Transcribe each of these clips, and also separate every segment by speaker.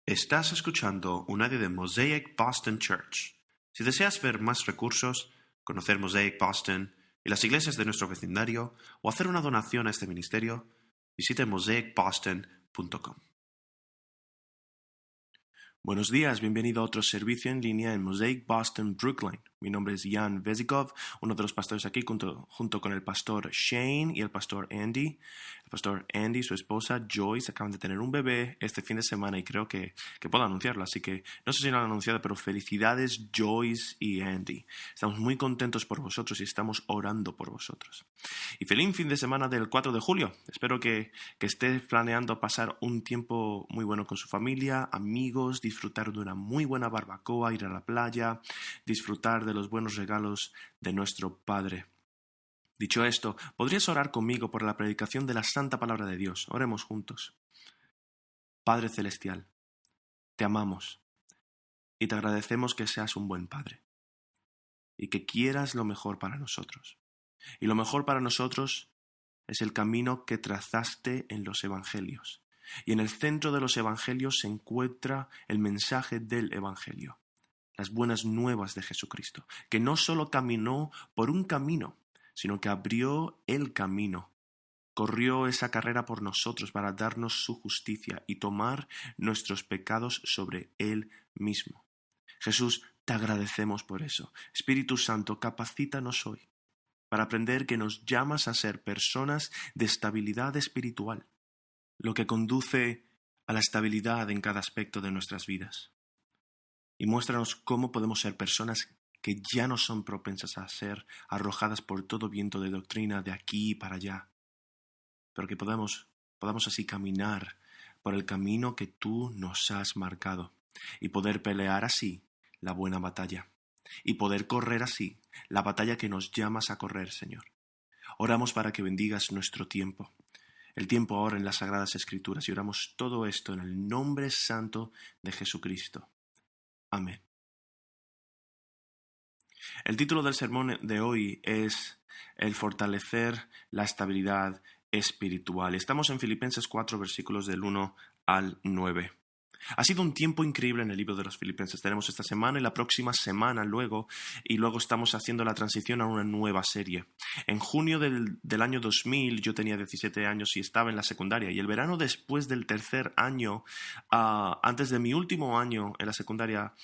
Speaker 1: Estás escuchando un audio de Mosaic Boston Church. Si deseas ver más recursos, conocer Mosaic Boston y las iglesias de nuestro vecindario o hacer una donación a este ministerio, visite mosaicboston.com.
Speaker 2: Buenos días, bienvenido a otro servicio en línea en Mosaic Boston, Brooklyn. Mi nombre es Jan Vezikov, uno de los pastores aquí junto con el pastor Shane y el pastor Andy. El pastor Andy y su esposa Joyce acaban de tener un bebé este fin de semana y creo que puedo anunciarlo, así que no sé si lo han anunciado, pero felicidades Joyce y Andy. Estamos muy contentos por vosotros y estamos orando por vosotros. Y feliz fin de semana del 4 de julio. Espero que estés planeando pasar un tiempo muy bueno con su familia, amigos, disfrutar de una muy buena barbacoa, ir a la playa, disfrutar de los buenos regalos de nuestro Padre. Dicho esto, ¿podrías orar conmigo por la predicación de la Santa Palabra de Dios? Oremos juntos. Padre Celestial, te amamos y te agradecemos que seas un buen Padre y que quieras lo mejor para nosotros. Y lo mejor para nosotros es el camino que trazaste en los Evangelios. Y en el centro de los Evangelios se encuentra el mensaje del Evangelio, las buenas nuevas de Jesucristo, que no solo caminó por un camino, sino que abrió el camino, corrió esa carrera por nosotros para darnos su justicia y tomar nuestros pecados sobre Él mismo. Jesús, te agradecemos por eso. Espíritu Santo, capacítanos hoy para aprender que nos llamas a ser personas de estabilidad espiritual, lo que conduce a la estabilidad en cada aspecto de nuestras vidas. Y muéstranos cómo podemos ser personas que ya no son propensas a ser arrojadas por todo viento de doctrina de aquí y para allá, pero que podamos así caminar por el camino que tú nos has marcado y poder pelear así la buena batalla y poder correr así la batalla que nos llamas a correr, Señor. Oramos para que bendigas nuestro tiempo, el tiempo ahora en las Sagradas Escrituras, y oramos todo esto en el nombre santo de Jesucristo. Amén. El título del sermón de hoy es El fortalecer la estabilidad espiritual. Estamos en Filipenses 4, versículos del 1 al 9. Ha sido un tiempo increíble en el libro de los Filipenses. Tenemos esta semana y la próxima semana luego estamos haciendo la transición a una nueva serie. En junio del año 2000 yo tenía 17 años y estaba en la secundaria, y el verano después del tercer año, antes de mi último año en la secundaria,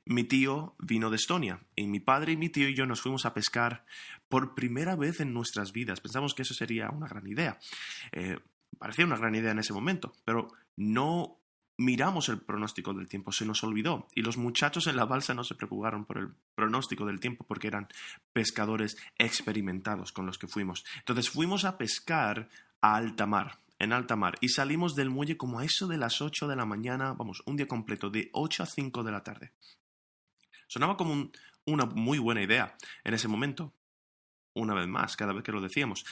Speaker 2: mi tío vino de Estonia y mi padre y mi tío y yo nos fuimos a pescar por primera vez en nuestras vidas. Pensamos que eso sería una gran idea. Parecía una gran idea en ese momento, pero no miramos el pronóstico del tiempo, se nos olvidó, y los muchachos en la balsa no se preocuparon por el pronóstico del tiempo porque eran pescadores experimentados con los que fuimos. Entonces fuimos a pescar a alta mar, en alta mar, y salimos del muelle como a eso de las 8 de la mañana, un día completo, de 8 a 5 de la tarde. Sonaba como una muy buena idea en ese momento. Una vez más, cada vez que lo decíamos,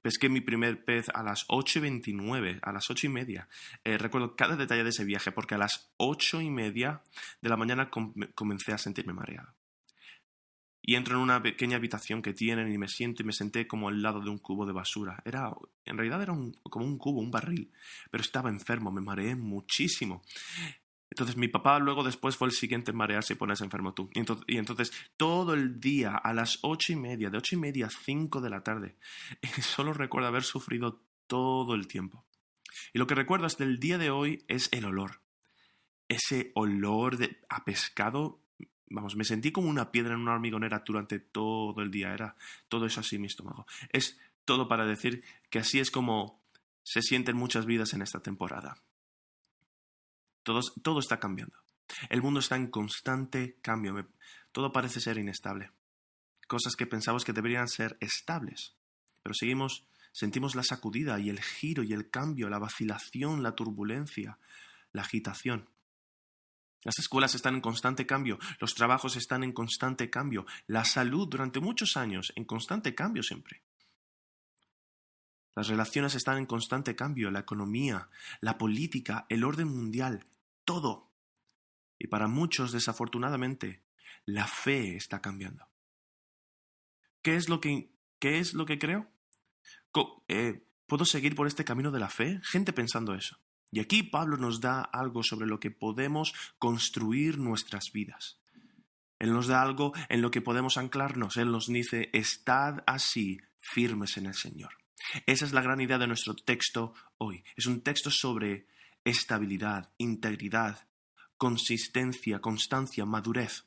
Speaker 2: pesqué mi primer pez a las 8:29, a las 8:30. Recuerdo cada detalle de ese viaje porque a las 8:30 de la mañana comencé a sentirme mareado. Y entro en una pequeña habitación que tienen y me siento y me senté como al lado de un cubo de basura. En realidad era como un cubo, un barril, pero estaba enfermo, me mareé muchísimo. Entonces mi papá luego después fue el siguiente en marearse y ponerse enfermo tú. Y entonces todo el día a las 8:30, de 8:30 a 5 de la tarde, solo recuerdo haber sufrido todo el tiempo. Y lo que recuerdo hasta el día de hoy es el olor. Ese olor a pescado, me sentí como una piedra en una hormigonera durante todo el día. Era todo eso así en mi estómago. Es todo para decir que así es como se sienten muchas vidas en esta temporada. Todo está cambiando. El mundo está en constante cambio. Todo parece ser inestable. Cosas que pensamos que deberían ser estables. Pero sentimos la sacudida y el giro y el cambio, la vacilación, la turbulencia, la agitación. Las escuelas están en constante cambio, los trabajos están en constante cambio, la salud durante muchos años en constante cambio siempre. Las relaciones están en constante cambio, la economía, la política, el orden mundial, todo. Y para muchos, desafortunadamente, la fe está cambiando. ¿Qué es lo que creo? ¿Puedo seguir por este camino de la fe? Gente pensando eso. Y aquí Pablo nos da algo sobre lo que podemos construir nuestras vidas. Él nos da algo en lo que podemos anclarnos. Él nos dice, estad así firmes en el Señor. Esa es la gran idea de nuestro texto hoy. Es un texto sobre estabilidad, integridad, consistencia, constancia, madurez.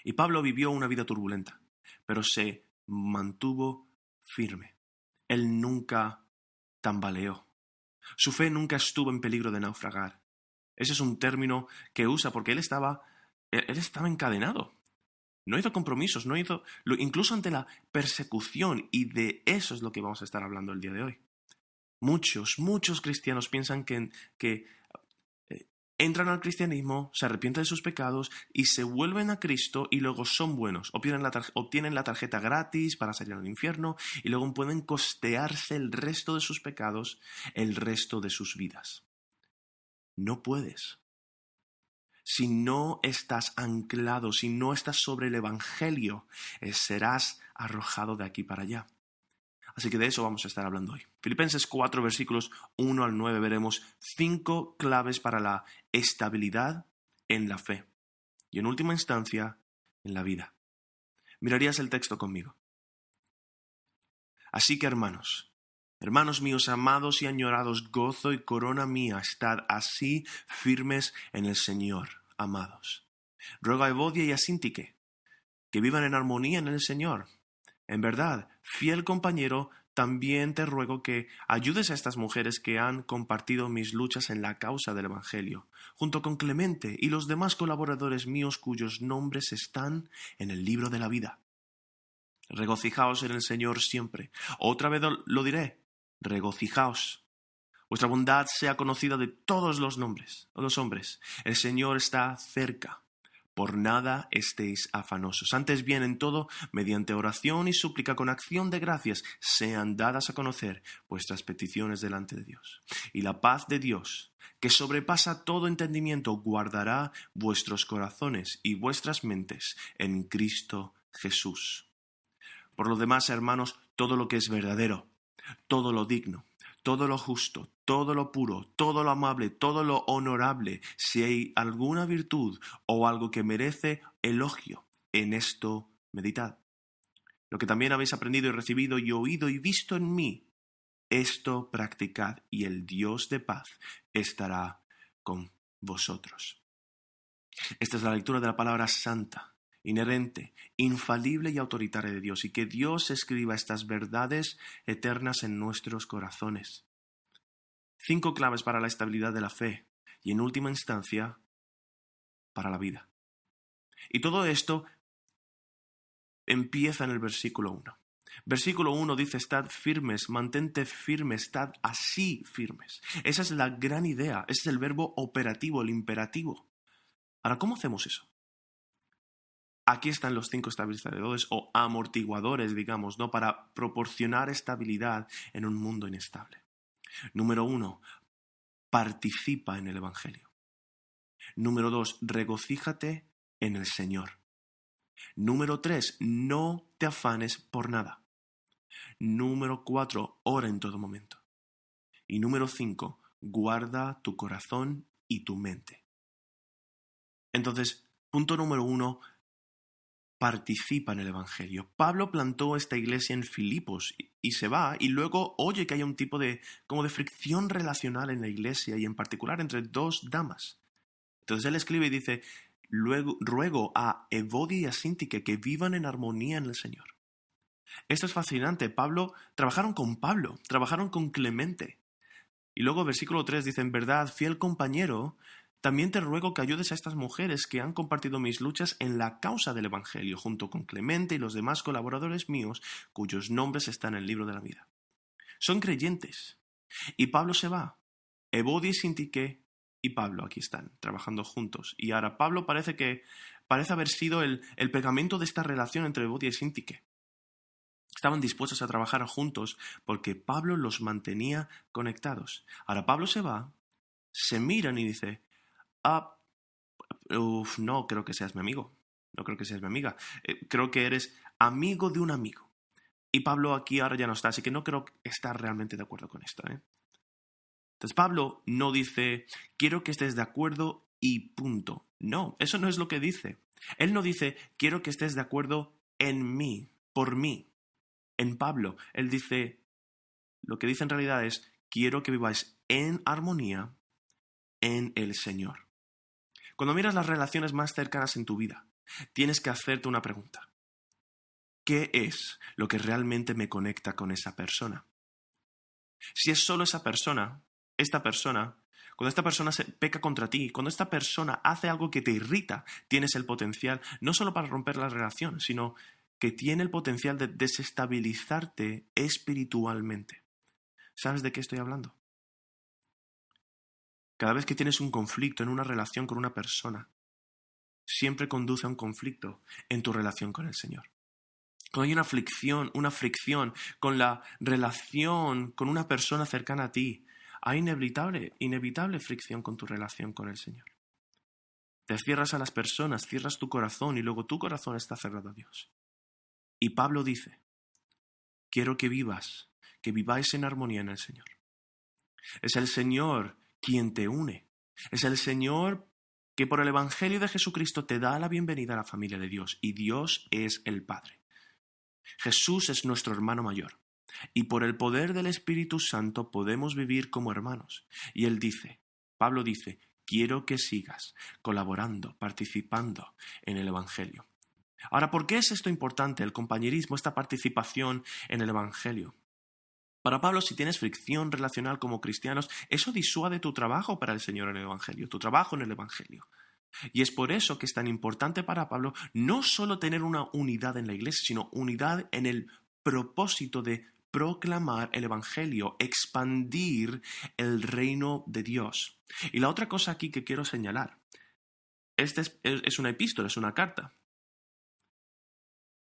Speaker 2: Y Pablo vivió una vida turbulenta, pero se mantuvo firme. Él nunca tambaleó. Su fe nunca estuvo en peligro de naufragar. Ese es un término que usa porque él estaba encadenado. No hizo compromisos, incluso ante la persecución, y de eso es lo que vamos a estar hablando el día de hoy. Muchos cristianos piensan que entran al cristianismo, se arrepienten de sus pecados y se vuelven a Cristo y luego son buenos. Obtienen la tarjeta gratis para salir al infierno y luego pueden costearse el resto de sus pecados el resto de sus vidas. No puedes. Si no estás anclado, si no estás sobre el Evangelio, serás arrojado de aquí para allá. Así que de eso vamos a estar hablando hoy. Filipenses 4, versículos 1 al 9, veremos 5 claves para la estabilidad en la fe y en última instancia en la vida. Mirarías el texto conmigo. Así que hermanos míos, amados y añorados, gozo y corona mía, estad así firmes en el Señor, amados. Ruego a Evodia y a Síntique que vivan en armonía en el Señor. En verdad, fiel compañero, también te ruego que ayudes a estas mujeres que han compartido mis luchas en la causa del Evangelio, junto con Clemente y los demás colaboradores míos cuyos nombres están en el libro de la vida. Regocijaos en el Señor siempre. Otra vez lo diré, regocijaos. Vuestra bondad sea conocida de todos los hombres. El Señor está cerca. Por nada estéis afanosos. Antes bien, en todo, mediante oración y súplica con acción de gracias, sean dadas a conocer vuestras peticiones delante de Dios. Y la paz de Dios, que sobrepasa todo entendimiento, guardará vuestros corazones y vuestras mentes en Cristo Jesús. Por lo demás, hermanos, todo lo que es verdadero, todo lo digno, todo lo justo, todo lo puro, todo lo amable, todo lo honorable, si hay alguna virtud o algo que merece elogio, en esto meditad. Lo que también habéis aprendido y recibido y oído y visto en mí, esto practicad, y el Dios de paz estará con vosotros. Esta es la lectura de la palabra santa, inherente, infalible y autoritaria de Dios, y que Dios escriba estas verdades eternas en nuestros corazones. 5 claves para la estabilidad de la fe y, en última instancia, para la vida. Y todo esto empieza en el versículo 1. Versículo 1 dice, estad firmes, mantente firme, estad así firmes. Esa es la gran idea, ese es el verbo operativo, el imperativo. Ahora, ¿cómo hacemos eso? Aquí están los 5 estabilizadores o amortiguadores, digamos, ¿no? Para proporcionar estabilidad en un mundo inestable. Número 1, participa en el Evangelio. Número 2, regocíjate en el Señor. Número 3, no te afanes por nada. Número 4, ora en todo momento. Y número 5, guarda tu corazón y tu mente. Entonces, punto número 1, participa en el Evangelio. Pablo plantó esta iglesia en Filipos y se va, y luego oye que hay un tipo de fricción relacional en la iglesia y en particular entre 2 damas. Entonces él escribe y dice, ruego a Evodia y a Síntique que vivan en armonía en el Señor. Esto es fascinante. Trabajaron con Clemente. Y luego versículo 3 dice, en verdad, fiel compañero, también te ruego que ayudes a estas mujeres que han compartido mis luchas en la causa del Evangelio, junto con Clemente y los demás colaboradores míos, cuyos nombres están en el libro de la vida. Son creyentes. Y Pablo se va. Evodia y Síntique y Pablo aquí están, trabajando juntos. Y ahora Pablo parece haber sido el pegamento de esta relación entre Evodia y Síntique. Estaban dispuestos a trabajar juntos porque Pablo los mantenía conectados. Ahora Pablo se va, se miran y dice, no creo que seas mi amigo, no creo que seas mi amiga, creo que eres amigo de un amigo. Y Pablo aquí ahora ya no está, así que no creo estar realmente de acuerdo con esto. Entonces Pablo no dice, quiero que estés de acuerdo y punto. No, eso no es lo que dice. Él no dice, quiero que estés de acuerdo en mí, por mí, en Pablo. Él dice, lo que dice en realidad es, quiero que viváis en armonía en el Señor. Cuando miras las relaciones más cercanas en tu vida, tienes que hacerte una pregunta. ¿Qué es lo que realmente me conecta con esa persona? Si es solo esa persona, cuando esta persona se peca contra ti, cuando esta persona hace algo que te irrita, tienes el potencial no solo para romper la relación, sino que tiene el potencial de desestabilizarte espiritualmente. ¿Sabes de qué estoy hablando? Cada vez que tienes un conflicto en una relación con una persona, siempre conduce a un conflicto en tu relación con el Señor. Cuando hay una fricción con la relación con una persona cercana a ti, hay inevitable fricción con tu relación con el Señor. Te cierras a las personas, cierras tu corazón y luego tu corazón está cerrado a Dios. Y Pablo dice, quiero que viváis en armonía en el Señor. Es el Señor quien te une. Es el Señor que por el Evangelio de Jesucristo te da la bienvenida a la familia de Dios. Y Dios es el Padre. Jesús es nuestro hermano mayor. Y por el poder del Espíritu Santo podemos vivir como hermanos. Y Pablo dice, quiero que sigas colaborando, participando en el Evangelio. Ahora, ¿por qué es esto importante, el compañerismo, esta participación en el Evangelio? Para Pablo, si tienes fricción relacional como cristianos, eso disuade tu trabajo para el Señor en el Evangelio, tu trabajo en el Evangelio. Y es por eso que es tan importante para Pablo no solo tener una unidad en la iglesia, sino unidad en el propósito de proclamar el Evangelio, expandir el reino de Dios. Y la otra cosa aquí que quiero señalar, esta es una epístola, es una carta.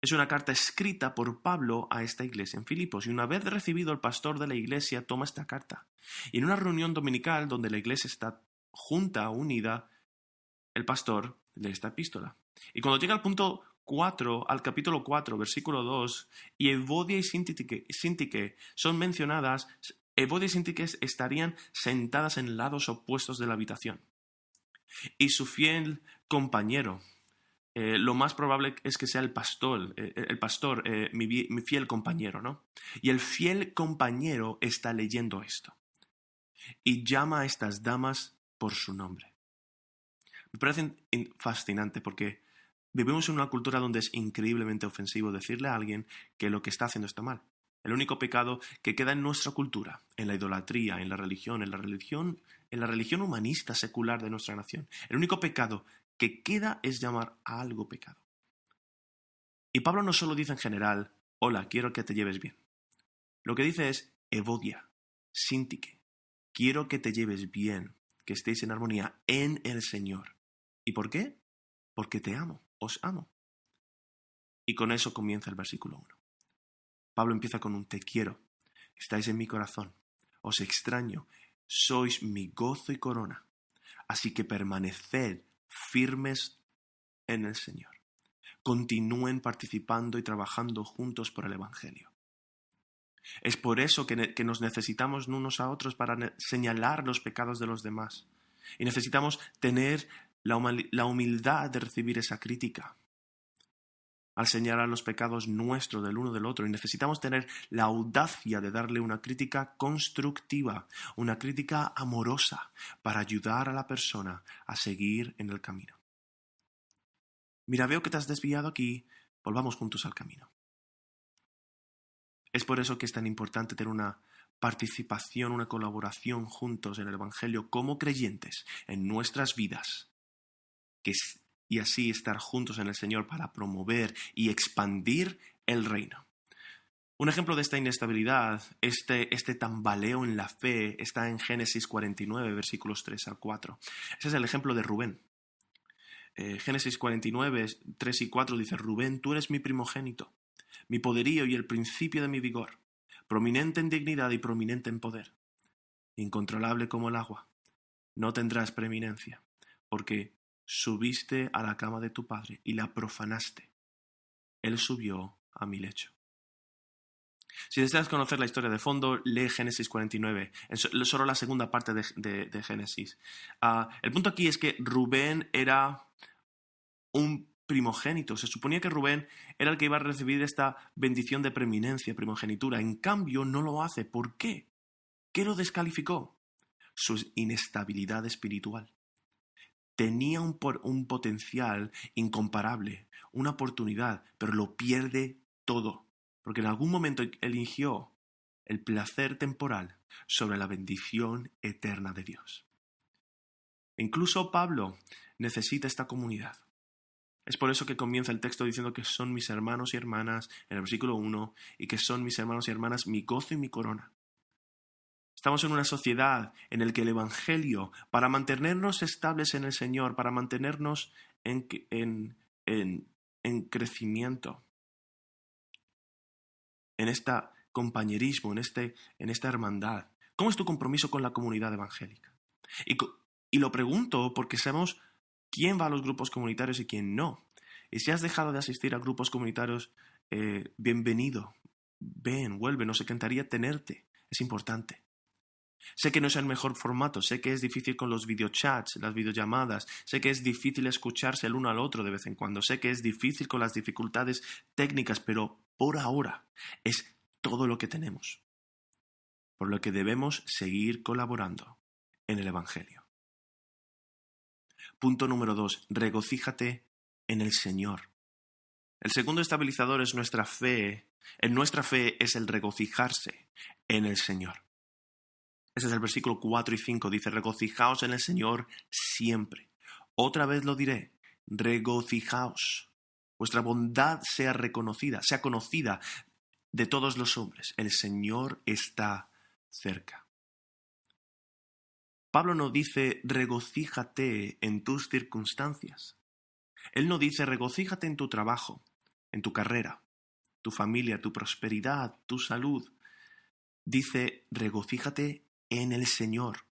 Speaker 2: Es una carta escrita por Pablo a esta iglesia en Filipos. Y una vez recibido, el pastor de la iglesia toma esta carta. Y en una reunión dominical donde la iglesia está junta, unida, el pastor lee esta epístola. Y cuando llega al capítulo 4, versículo 2, y Evodia y Síntique son mencionadas, Evodia y Síntique estarían sentadas en lados opuestos de la habitación. Y su fiel compañero, lo más probable es que sea el pastor, mi fiel compañero, ¿no? Y el fiel compañero está leyendo esto. Y llama a estas damas por su nombre. Me parece fascinante porque vivimos en una cultura donde es increíblemente ofensivo decirle a alguien que lo que está haciendo está mal. El único pecado que queda en nuestra cultura, en la idolatría, en la religión humanista secular de nuestra nación, el único pecado que queda es llamar a algo pecado. Y Pablo no solo dice en general, hola, quiero que te lleves bien. Lo que dice es, Evodia, Síntique, quiero que te lleves bien, que estéis en armonía en el Señor. ¿Y por qué? Porque te amo, os amo. Y con eso comienza el versículo 1. Pablo empieza con un te quiero, estáis en mi corazón, os extraño, sois mi gozo y corona. Así que permaneced firmes en el Señor. Continúen participando y trabajando juntos por el Evangelio. Es por eso que nos necesitamos unos a otros para señalar los pecados de los demás. Y necesitamos tener la humildad de recibir esa crítica al señalar los pecados nuestros del uno del otro. Y necesitamos tener la audacia de darle una crítica constructiva, una crítica amorosa para ayudar a la persona a seguir en el camino. Mira, veo que te has desviado aquí, volvamos juntos al camino. Es por eso que es tan importante tener una participación, una colaboración juntos en el Evangelio como creyentes en nuestras vidas, y así estar juntos en el Señor para promover y expandir el reino. Un ejemplo de esta inestabilidad, este tambaleo en la fe, está en Génesis 49, versículos 3 al 4. Ese es el ejemplo de Rubén. Génesis 49, 3 y 4 dice, Rubén, tú eres mi primogénito, mi poderío y el principio de mi vigor, prominente en dignidad y prominente en poder, incontrolable como el agua. No tendrás preeminencia, porque subiste a la cama de tu padre y la profanaste. Él subió a mi lecho. Si deseas conocer la historia de fondo, lee Génesis 49, solo la segunda parte de Génesis. El punto aquí es que Rubén era un primogénito. Se suponía que Rubén era el que iba a recibir esta bendición de preeminencia, primogenitura. En cambio, no lo hace. ¿Por qué? ¿Qué lo descalificó? Su inestabilidad espiritual. Tenía un potencial incomparable, una oportunidad, pero lo pierde todo, porque en algún momento eligió el placer temporal sobre la bendición eterna de Dios. Incluso Pablo necesita esta comunidad. Es por eso que comienza el texto diciendo que son mis hermanos y hermanas, en el versículo 1, y que son mis hermanos y hermanas mi gozo y mi corona. Estamos en una sociedad en la que el Evangelio, para mantenernos estables en el Señor, para mantenernos en crecimiento, en este compañerismo, en esta hermandad. ¿Cómo es tu compromiso con la comunidad evangélica? Y lo pregunto porque sabemos quién va a los grupos comunitarios y quién no. Y si has dejado de asistir a grupos comunitarios, bienvenido. Ven, vuelve, nos encantaría tenerte. Es importante. Sé que no es el mejor formato, sé que es difícil con los videochats, las videollamadas, sé que es difícil escucharse el uno al otro de vez en cuando, sé que es difícil con las dificultades técnicas, pero por ahora es todo lo que tenemos, por lo que debemos seguir colaborando en el Evangelio. Punto número 2. Regocíjate en el Señor. El segundo estabilizador es nuestra fe. En nuestra fe es el regocijarse en el Señor. Ese es el versículo 4 y 5. Dice, regocijaos en el Señor siempre. Otra vez lo diré, regocijaos. Vuestra bondad sea reconocida, sea conocida de todos los hombres. El Señor está cerca. Pablo no dice, regocíjate en tus circunstancias. Él no dice, regocíjate en tu trabajo, en tu carrera, tu familia, tu prosperidad, tu salud. Dice, regocíjate en el Señor.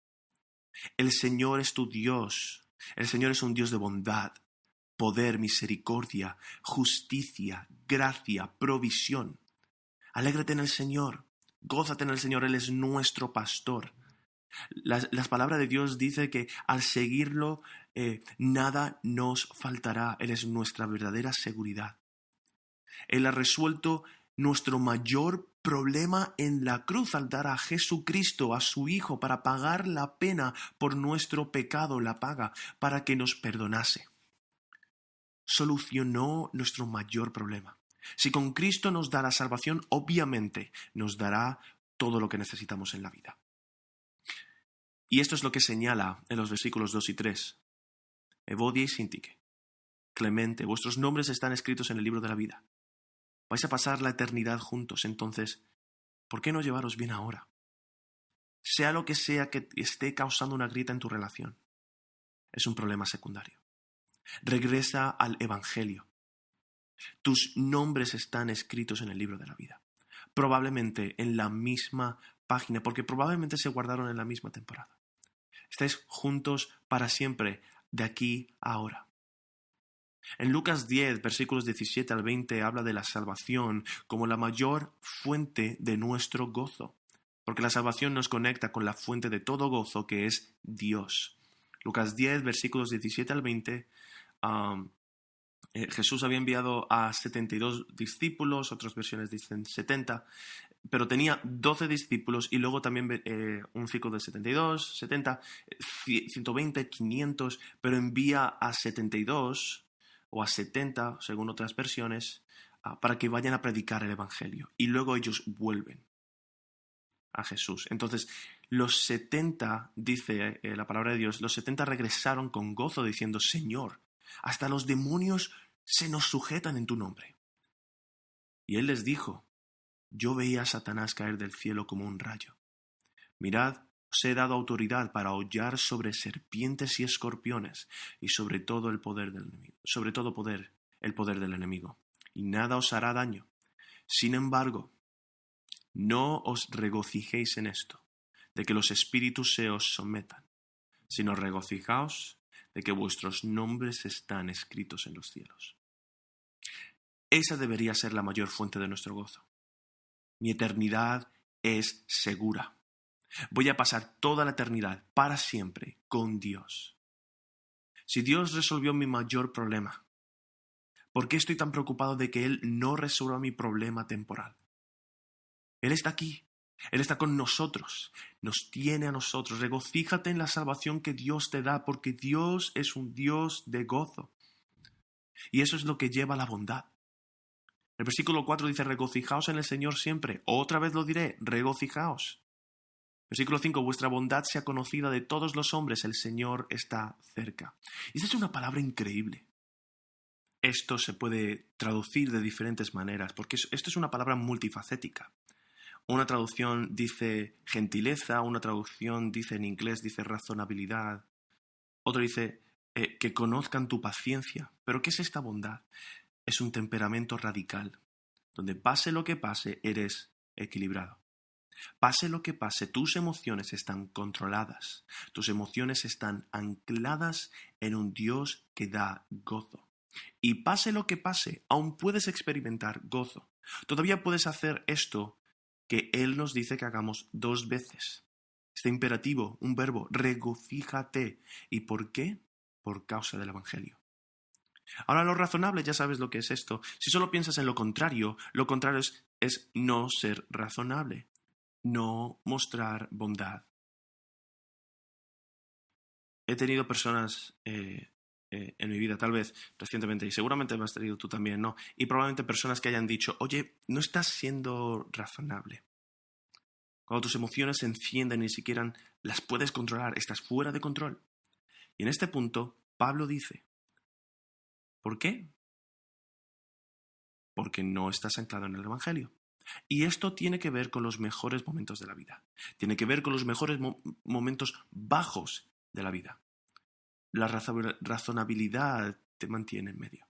Speaker 2: El Señor es tu Dios. El Señor es un Dios de bondad, poder, misericordia, justicia, gracia, provisión. Alégrate en el Señor. Gózate en el Señor. Él es nuestro pastor. Las palabras de Dios dice que al seguirlo nada nos faltará. Él es nuestra verdadera seguridad. Él ha resuelto nuestro mayor problema en la cruz al dar a Jesucristo, a su Hijo, para pagar la pena por nuestro pecado, la paga, para que nos perdonase. Solucionó nuestro mayor problema. Si con Cristo nos da la salvación, obviamente nos dará todo lo que necesitamos en la vida. Y esto es lo que señala en los versículos 2 y 3. Evodia y Síntique, Clemente, vuestros nombres están escritos en el libro de la vida. Vais a pasar la eternidad juntos, entonces, ¿por qué no llevaros bien ahora? Sea lo que sea que esté causando una grieta en tu relación, es un problema secundario. Regresa al Evangelio. Tus nombres están escritos en el libro de la vida. Probablemente en la misma página, porque probablemente se guardaron en la misma temporada. Estáis juntos para siempre, de aquí a ahora. En Lucas 10, versículos 17 al 20, habla de la salvación como la mayor fuente de nuestro gozo, porque la salvación nos conecta con la fuente de todo gozo, que es Dios. Lucas 10, versículos 17 al 20, Jesús había enviado a 72 discípulos, otras versiones dicen 70, pero tenía 12 discípulos y luego también un ciclo de 72, 70, 120, 500, pero envía a 72 o a 70, según otras versiones, para que vayan a predicar el Evangelio. Y luego ellos vuelven a Jesús. Entonces, los 70, dice la palabra de Dios, los 70 regresaron con gozo diciendo, Señor, hasta los demonios se nos sujetan en tu nombre. Y él les dijo, yo veía a Satanás caer del cielo como un rayo. Mirad, os he dado autoridad para hollar sobre serpientes y escorpiones y sobre todo el poder del enemigo, el poder del enemigo, y nada os hará daño. Sin embargo, no os regocijéis en esto, de que los espíritus se os sometan, sino regocijaos de que vuestros nombres están escritos en los cielos. Esa debería ser la mayor fuente de nuestro gozo. Mi eternidad es segura. Voy a pasar toda la eternidad para siempre con Dios. Si Dios resolvió mi mayor problema, ¿por qué estoy tan preocupado de que Él no resuelva mi problema temporal? Él está aquí. Él está con nosotros. Nos tiene a nosotros. Regocíjate en la salvación que Dios te da, porque Dios es un Dios de gozo. Y eso es lo que lleva a la bondad. El versículo 4 dice, regocijaos en el Señor siempre. Otra vez lo diré, regocijaos. Versículo 5, vuestra bondad sea conocida de todos los hombres, el Señor está cerca. Y esa es una palabra increíble. Esto se puede traducir de diferentes maneras, porque esto es una palabra multifacética. Una traducción dice gentileza, una traducción dice en inglés, dice razonabilidad. Otro dice que conozcan tu paciencia. ¿Pero qué es esta bondad? Es un temperamento radical, donde pase lo que pase, eres equilibrado. Pase lo que pase, tus emociones están controladas. Tus emociones están ancladas en un Dios que da gozo. Y pase lo que pase, aún puedes experimentar gozo. Todavía puedes hacer esto que Él nos dice que hagamos 2 veces. Este imperativo, un verbo, regocíjate. ¿Y por qué? Por causa del Evangelio. Ahora, lo razonable, ya sabes lo que es esto. Si solo piensas en lo contrario es no ser razonable, no mostrar bondad. He tenido personas en mi vida, tal vez recientemente, y seguramente me has tenido tú también, ¿no? Y probablemente personas que hayan dicho, oye, no estás siendo razonable. Cuando tus emociones se encienden y ni siquiera las puedes controlar, estás fuera de control. Y en este punto, Pablo dice, ¿por qué? Porque no estás anclado en el Evangelio. Y esto tiene que ver con los mejores momentos de la vida. Tiene que ver con los mejores momentos bajos de la vida. La razonabilidad te mantiene en medio.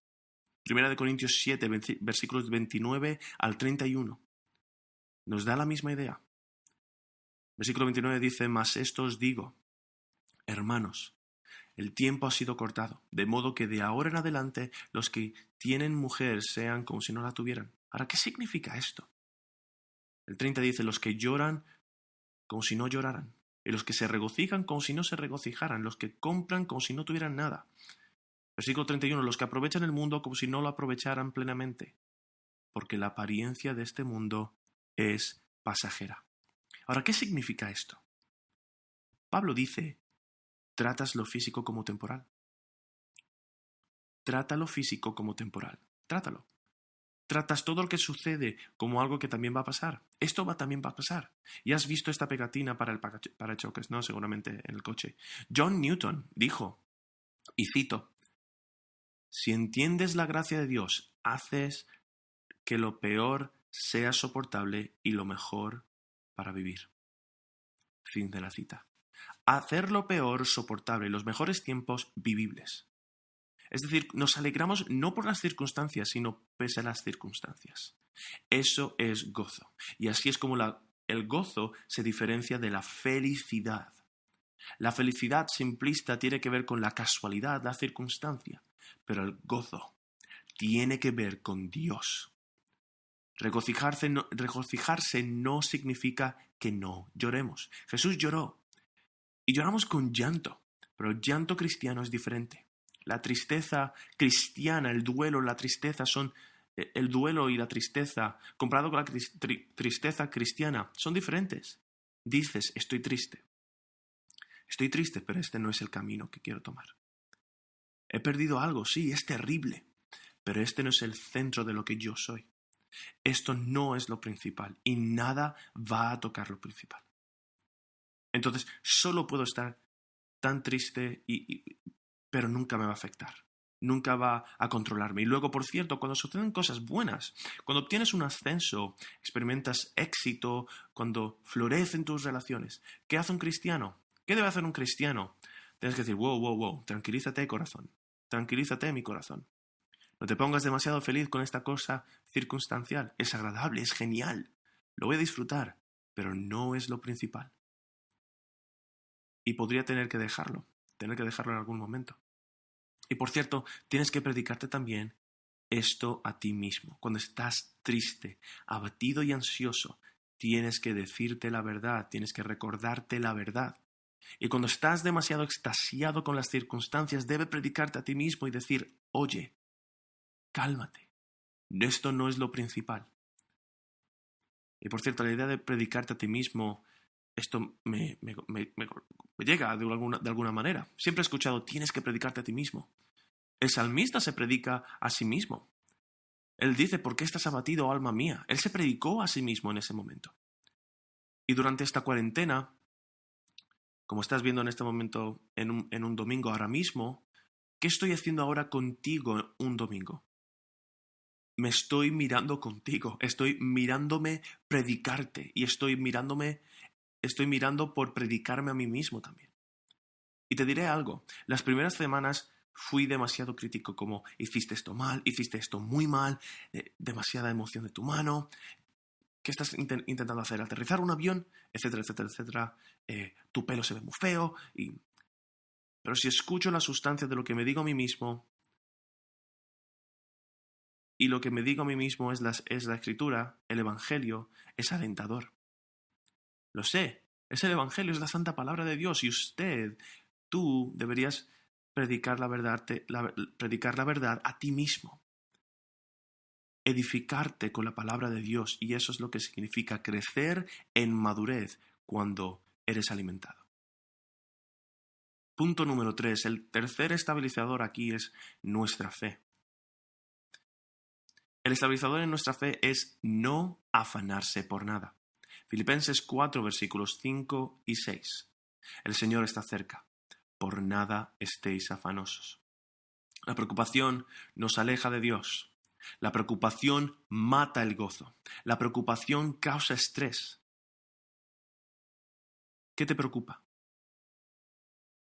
Speaker 2: Primera de Corintios 7, versículos 29 al 31. Nos da la misma idea. Versículo 29 dice, mas esto os digo, hermanos, el tiempo ha sido cortado, de modo que de ahora en adelante los que tienen mujer sean como si no la tuvieran. Ahora, ¿qué significa esto? El 30 dice, los que lloran como si no lloraran, y los que se regocijan como si no se regocijaran, los que compran como si no tuvieran nada. Versículo 31, los que aprovechan el mundo como si no lo aprovecharan plenamente, porque la apariencia de este mundo es pasajera. Ahora, ¿qué significa esto? Pablo dice, tratas lo físico como temporal. Trata lo físico como temporal. Trátalo. Tratas todo lo que sucede como algo que también va a pasar. Esto también va a pasar. Y has visto esta pegatina para el parachoques, ¿no? Seguramente en el coche. John Newton dijo, y cito, si entiendes la gracia de Dios, haces que lo peor sea soportable y lo mejor para vivir. Fin de la cita. Hacer lo peor soportable y los mejores tiempos vivibles. Es decir, nos alegramos no por las circunstancias, sino pese a las circunstancias. Eso es gozo. Y así es como el gozo se diferencia de la felicidad. La felicidad simplista tiene que ver con la casualidad, la circunstancia, pero el gozo tiene que ver con Dios. Regocijarse no significa que no lloremos. Jesús lloró y lloramos con llanto, pero el llanto cristiano es diferente. La tristeza cristiana, el duelo, la tristeza son el duelo y la tristeza comparado con la tristeza cristiana son diferentes. Dices, estoy triste, pero este no es el camino que quiero tomar. He perdido algo, sí, es terrible, pero este no es el centro de lo que yo soy. Esto no es lo principal y nada va a tocar lo principal. Entonces, solo puedo estar tan triste, pero nunca me va a afectar. Nunca va a controlarme. Y luego, por cierto, cuando suceden cosas buenas, cuando obtienes un ascenso, experimentas éxito, cuando florecen tus relaciones, ¿qué hace un cristiano? ¿Qué debe hacer un cristiano? Tienes que decir, wow, tranquilízate, corazón. Tranquilízate, mi corazón. No te pongas demasiado feliz con esta cosa circunstancial. Es agradable, es genial. Lo voy a disfrutar, pero no es lo principal. Y podría tener que dejarlo en algún momento. Y por cierto, tienes que predicarte también esto a ti mismo. Cuando estás triste, abatido y ansioso, tienes que decirte la verdad, tienes que recordarte la verdad. Y cuando estás demasiado extasiado con las circunstancias, debes predicarte a ti mismo y decir, oye, cálmate, esto no es lo principal. Y por cierto, la idea de predicarte a ti mismo, esto me llega de alguna manera. Siempre he escuchado, tienes que predicarte a ti mismo. El salmista se predica a sí mismo. Él dice, ¿por qué estás abatido, alma mía? Él se predicó a sí mismo en ese momento. Y durante esta cuarentena, como estás viendo en este momento en un domingo ahora mismo, ¿qué estoy haciendo ahora contigo un domingo? Me estoy mirando contigo, estoy mirándome predicarte y estoy mirando por predicarme a mí mismo también. Y te diré algo, las primeras semanas fui demasiado crítico, como hiciste esto mal, hiciste esto muy mal, demasiada emoción de tu mano, ¿qué estás intentando hacer? ¿Aterrizar un avión? Etcétera, etcétera, etcétera. Tu pelo se ve muy feo. Pero si escucho la sustancia de lo que me digo a mí mismo, y lo que me digo a mí mismo es la Escritura, el Evangelio, es alentador. Lo sé, es el Evangelio, es la santa palabra de Dios, y tú deberías predicar la verdad a ti mismo. Edificarte con la palabra de Dios, y eso es lo que significa crecer en madurez cuando eres alimentado. Punto número 3. El tercer estabilizador aquí es nuestra fe. El estabilizador en nuestra fe es no afanarse por nada. Filipenses 4, versículos 5 y 6. El Señor está cerca. Por nada estéis afanosos. La preocupación nos aleja de Dios. La preocupación mata el gozo. La preocupación causa estrés. ¿Qué te preocupa?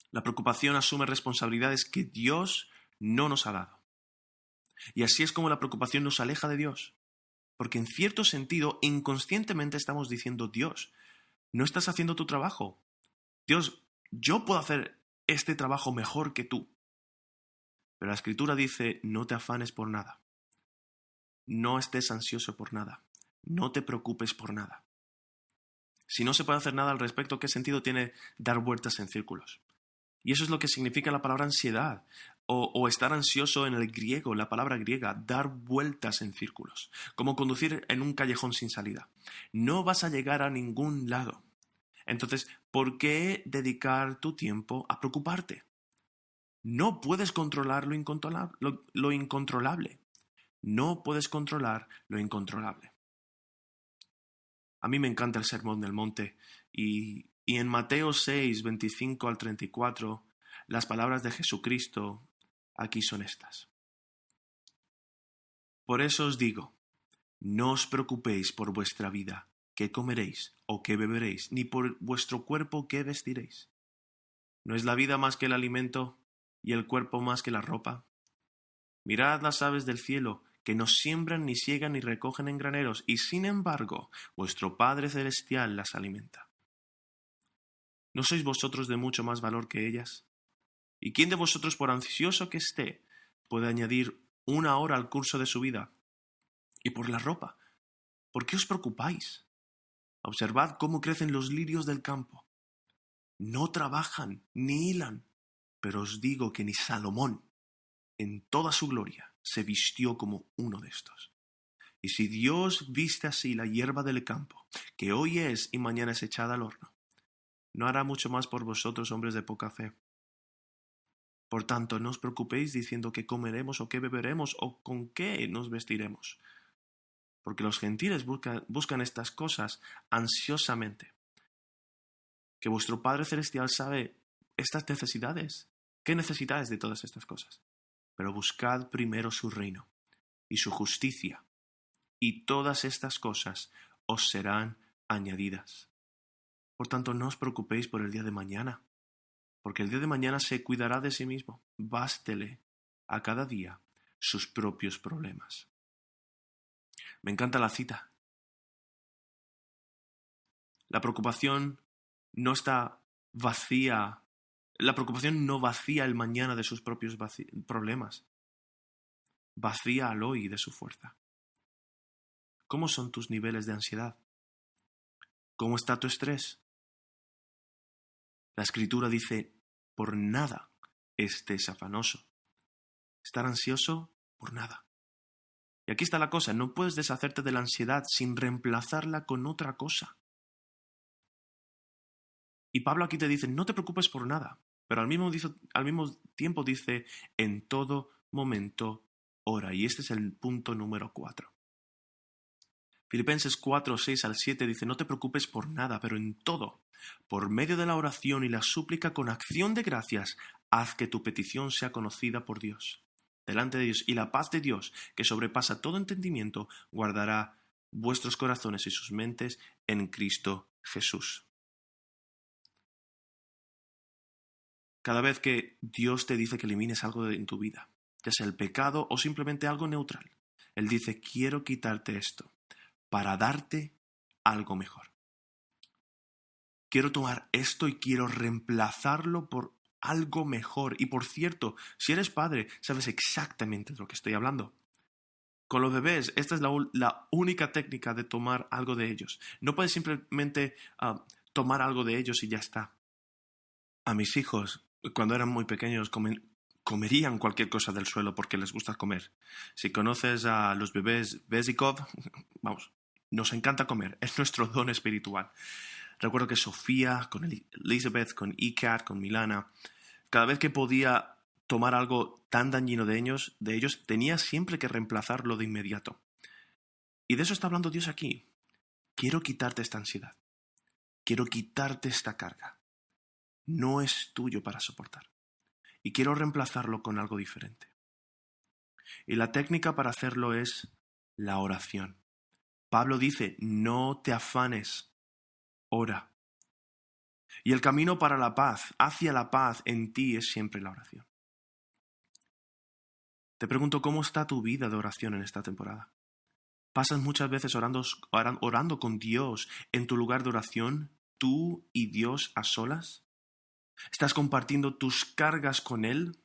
Speaker 2: La preocupación asume responsabilidades que Dios no nos ha dado. Y así es como la preocupación nos aleja de Dios. Porque en cierto sentido, inconscientemente estamos diciendo, Dios, no estás haciendo tu trabajo. Dios, yo puedo hacer este trabajo mejor que tú. Pero la Escritura dice, no te afanes por nada. No estés ansioso por nada. No te preocupes por nada. Si no se puede hacer nada al respecto, ¿qué sentido tiene dar vueltas en círculos? Y eso es lo que significa la palabra ansiedad o estar ansioso en el griego, la palabra griega, dar vueltas en círculos, como conducir en un callejón sin salida. No vas a llegar a ningún lado. Entonces, ¿por qué dedicar tu tiempo a preocuparte? No puedes controlar lo incontrolable. No puedes controlar lo incontrolable. A mí me encanta el Sermón del Monte y en Mateo 6, 25 al 34, las palabras de Jesucristo aquí son estas. Por eso os digo, no os preocupéis por vuestra vida, qué comeréis o qué beberéis, ni por vuestro cuerpo qué vestiréis. ¿No es la vida más que el alimento y el cuerpo más que la ropa? Mirad las aves del cielo, que no siembran, ni siegan, ni recogen en graneros, y sin embargo, vuestro Padre Celestial las alimenta. ¿No sois vosotros de mucho más valor que ellas? ¿Y quién de vosotros, por ansioso que esté, puede añadir una hora al curso de su vida? Y por la ropa, ¿por qué os preocupáis? Observad cómo crecen los lirios del campo. No trabajan ni hilan, pero os digo que ni Salomón, en toda su gloria, se vistió como uno de estos. Y si Dios viste así la hierba del campo, que hoy es y mañana es echada al horno, ¿no hará mucho más por vosotros, hombres de poca fe? Por tanto, no os preocupéis diciendo qué comeremos o qué beberemos o con qué nos vestiremos, porque los gentiles buscan estas cosas ansiosamente. Que vuestro Padre Celestial sabe estas necesidades. ¿Qué necesidades de todas estas cosas? Pero buscad primero su reino y su justicia, y todas estas cosas os serán añadidas. Por tanto, no os preocupéis por el día de mañana, porque el día de mañana se cuidará de sí mismo. Bástele a cada día sus propios problemas. Me encanta la cita. La preocupación no está vacía. La preocupación no vacía el mañana de sus propios problemas. vacía al hoy de su fuerza. ¿Cómo son tus niveles de ansiedad? ¿Cómo está tu estrés? La Escritura dice, por nada estés afanoso. Estar ansioso por nada. Y aquí está la cosa, no puedes deshacerte de la ansiedad sin reemplazarla con otra cosa. Y Pablo aquí te dice, no te preocupes por nada, pero al mismo tiempo dice, en todo momento ora. Y este es el punto número 4. Filipenses 4, 6 al 7 dice, no te preocupes por nada, pero en todo, por medio de la oración y la súplica con acción de gracias, haz que tu petición sea conocida por Dios, delante de Dios, y la paz de Dios, que sobrepasa todo entendimiento, guardará vuestros corazones y sus mentes en Cristo Jesús. Cada vez que Dios te dice que elimines algo en tu vida, ya sea el pecado o simplemente algo neutral, Él dice, quiero quitarte esto para darte algo mejor. Quiero tomar esto y quiero reemplazarlo por algo mejor. Y por cierto, si eres padre, sabes exactamente de lo que estoy hablando. Con los bebés, esta es la única técnica de tomar algo de ellos. No puedes simplemente tomar algo de ellos y ya está. A mis hijos, cuando eran muy pequeños, comerían cualquier cosa del suelo porque les gusta comer. Si conoces a los bebés Vezikov, vamos, nos encanta comer, es nuestro don espiritual. Recuerdo que Sofía, con Elizabeth, con Ikat, con Milana, cada vez que podía tomar algo tan dañino de ellos, tenía siempre que reemplazarlo de inmediato. Y de eso está hablando Dios aquí. Quiero quitarte esta ansiedad. Quiero quitarte esta carga. No es tuyo para soportar. Y quiero reemplazarlo con algo diferente. Y la técnica para hacerlo es la oración. Pablo dice, no te afanes, ora. Y el camino para la paz, hacia la paz en ti es siempre la oración. Te pregunto, ¿cómo está tu vida de oración en esta temporada? ¿Pasas muchas veces orando con Dios en tu lugar de oración, tú y Dios a solas? ¿Estás compartiendo tus cargas con Él?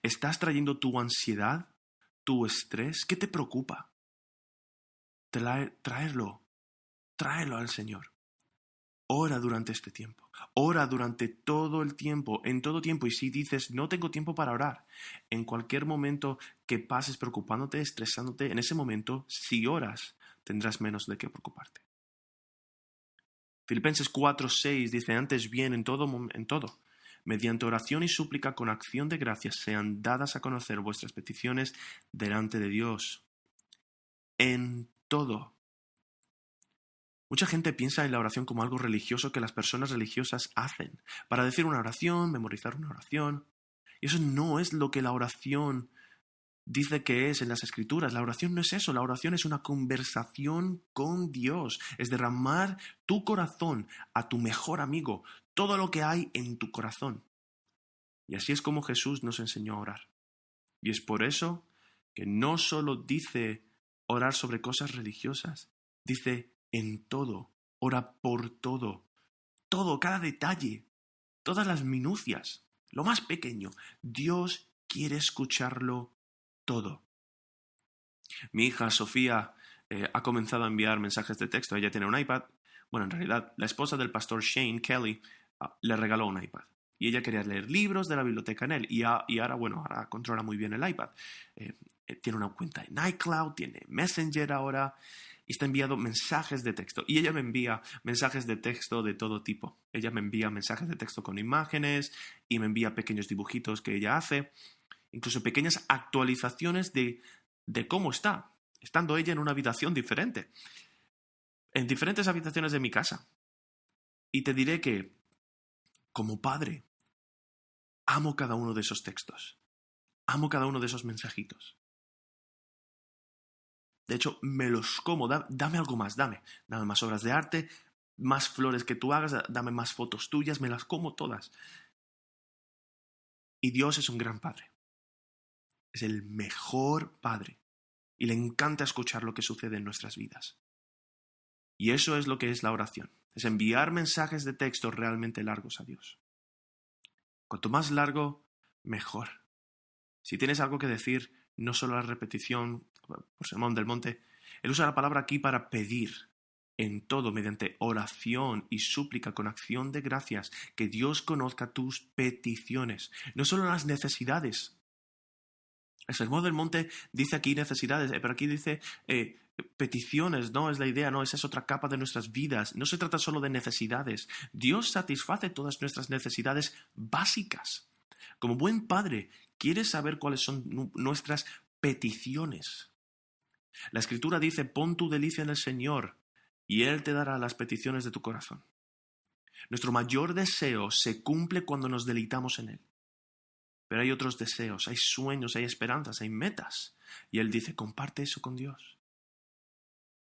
Speaker 2: ¿Estás trayendo tu ansiedad, tu estrés? ¿Qué te preocupa? Tráelo al Señor. Ora durante este tiempo. Ora durante todo el tiempo, en todo tiempo. Y si dices, no tengo tiempo para orar, en cualquier momento que pases preocupándote, estresándote, en ese momento, si oras, tendrás menos de qué preocuparte. Filipenses 4, 6 dice, antes bien, en todo, mediante oración y súplica con acción de gracias, sean dadas a conocer vuestras peticiones delante de Dios. En todo. Mucha gente piensa en la oración como algo religioso que las personas religiosas hacen, para decir una oración, memorizar una oración. Y eso no es lo que la oración dice que es en las Escrituras. La oración no es eso, la oración es una conversación con Dios, es derramar tu corazón a tu mejor amigo, todo lo que hay en tu corazón. Y así es como Jesús nos enseñó a orar. Y es por eso que no solo dice orar sobre cosas religiosas, dice en todo, ora por todo, cada detalle, todas las minucias, lo más pequeño. Dios quiere escucharlo todo. Mi hija Sofía ha comenzado a enviar mensajes de texto. Ella tiene un iPad. Bueno, en realidad, la esposa del pastor Shane Kelly le regaló un iPad. Y ella quería leer libros de la biblioteca en él. Y ahora controla muy bien el iPad. Tiene una cuenta en iCloud, tiene Messenger ahora. Y está enviando mensajes de texto. Y ella me envía mensajes de texto de todo tipo. Ella me envía mensajes de texto con imágenes y me envía pequeños dibujitos que ella hace. Incluso pequeñas actualizaciones de cómo está, estando ella en una habitación diferente. En diferentes habitaciones de mi casa. Y te diré que, como padre, amo cada uno de esos textos. Amo cada uno de esos mensajitos. De hecho, me los como. Dame algo más, dame más obras de arte, más flores que tú hagas, dame más fotos tuyas, me las como todas. Y Dios es un gran padre. Es el mejor padre. Y le encanta escuchar lo que sucede en nuestras vidas. Y eso es lo que es la oración. Es enviar mensajes de texto realmente largos a Dios. Cuanto más largo, mejor. Si tienes algo que decir, no solo la repetición por Sermón del Monte. Él usa la palabra aquí para pedir en todo, mediante oración y súplica con acción de gracias, que Dios conozca tus peticiones, no solo las necesidades. El Sermón del Monte dice aquí necesidades, pero aquí dice peticiones, ¿no? Es la idea, ¿no? Esa es otra capa de nuestras vidas. No se trata solo de necesidades. Dios satisface todas nuestras necesidades básicas. Como buen padre, quiere saber cuáles son nuestras peticiones. La Escritura dice, pon tu delicia en el Señor y Él te dará las peticiones de tu corazón. Nuestro mayor deseo se cumple cuando nos deleitamos en Él. Pero hay otros deseos, hay sueños, hay esperanzas, hay metas. Y Él dice, comparte eso con Dios.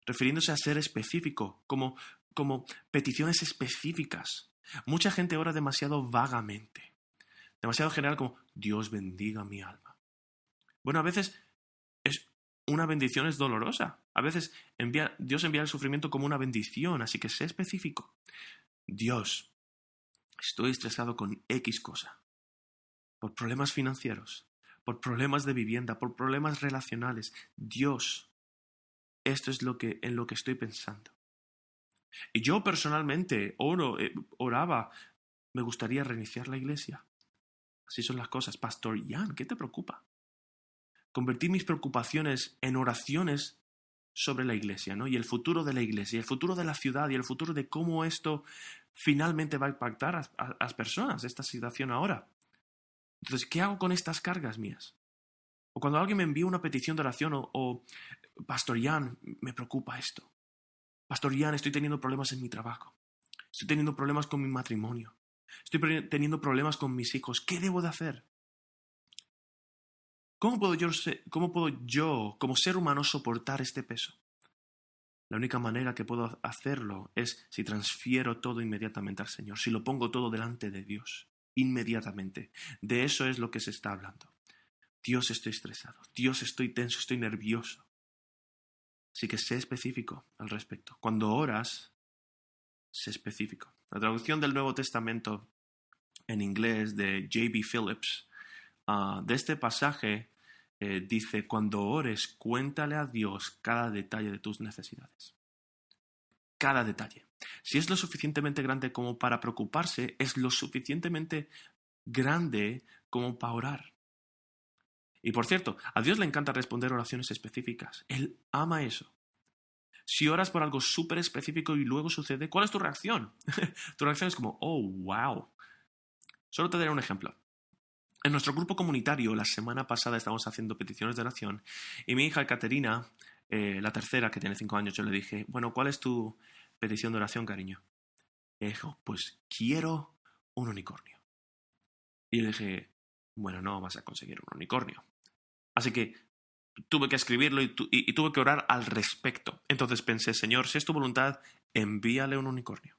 Speaker 2: Refiriéndose a ser específico, como peticiones específicas. Mucha gente ora demasiado vagamente, demasiado general, como Dios bendiga mi alma. Bueno, a veces una bendición es dolorosa. A veces Dios envía el sufrimiento como una bendición, así que sé específico. Dios, estoy estresado con X cosa. Por problemas financieros, por problemas de vivienda, por problemas relacionales. Dios, esto es en lo que estoy pensando. Y yo personalmente oraba, me gustaría reiniciar la iglesia. Así son las cosas. Pastor Jan, ¿qué te preocupa? Convertí mis preocupaciones en oraciones sobre la iglesia, ¿no? Y el futuro de la iglesia, y el futuro de la ciudad, y el futuro de cómo esto finalmente va a impactar a las personas, esta situación ahora. Entonces, ¿qué hago con estas cargas mías? O cuando alguien me envía una petición de oración o Pastor Jan, me preocupa esto. Pastor Jan, estoy teniendo problemas en mi trabajo. Estoy teniendo problemas con mi matrimonio. Estoy teniendo problemas con mis hijos. ¿Qué debo de hacer? ¿Cómo puedo yo, como ser humano, soportar este peso? La única manera que puedo hacerlo es si transfiero todo inmediatamente al Señor, si lo pongo todo delante de Dios, inmediatamente. De eso es lo que se está hablando. Dios, estoy estresado. Dios, estoy tenso, estoy nervioso. Así que sé específico al respecto. Cuando oras, sé específico. La traducción del Nuevo Testamento en inglés de J.B. Phillips, de este pasaje, dice, cuando ores, cuéntale a Dios cada detalle de tus necesidades. Cada detalle. Si es lo suficientemente grande como para preocuparse, es lo suficientemente grande como para orar. Y por cierto, a Dios le encanta responder oraciones específicas. Él ama eso. Si oras por algo súper específico y luego sucede, ¿cuál es tu reacción? Tu reacción es como, oh, wow. Solo te daré un ejemplo. En nuestro grupo comunitario, la semana pasada estábamos haciendo peticiones de oración y mi hija Caterina, la tercera, que tiene 5 años, yo le dije, bueno, ¿cuál es tu petición de oración, cariño? Y ella dijo, pues quiero un unicornio. Y yo dije, bueno, no vas a conseguir un unicornio. Así que tuve que escribirlo y tuve que orar al respecto. Entonces pensé, Señor, si es tu voluntad, envíale un unicornio.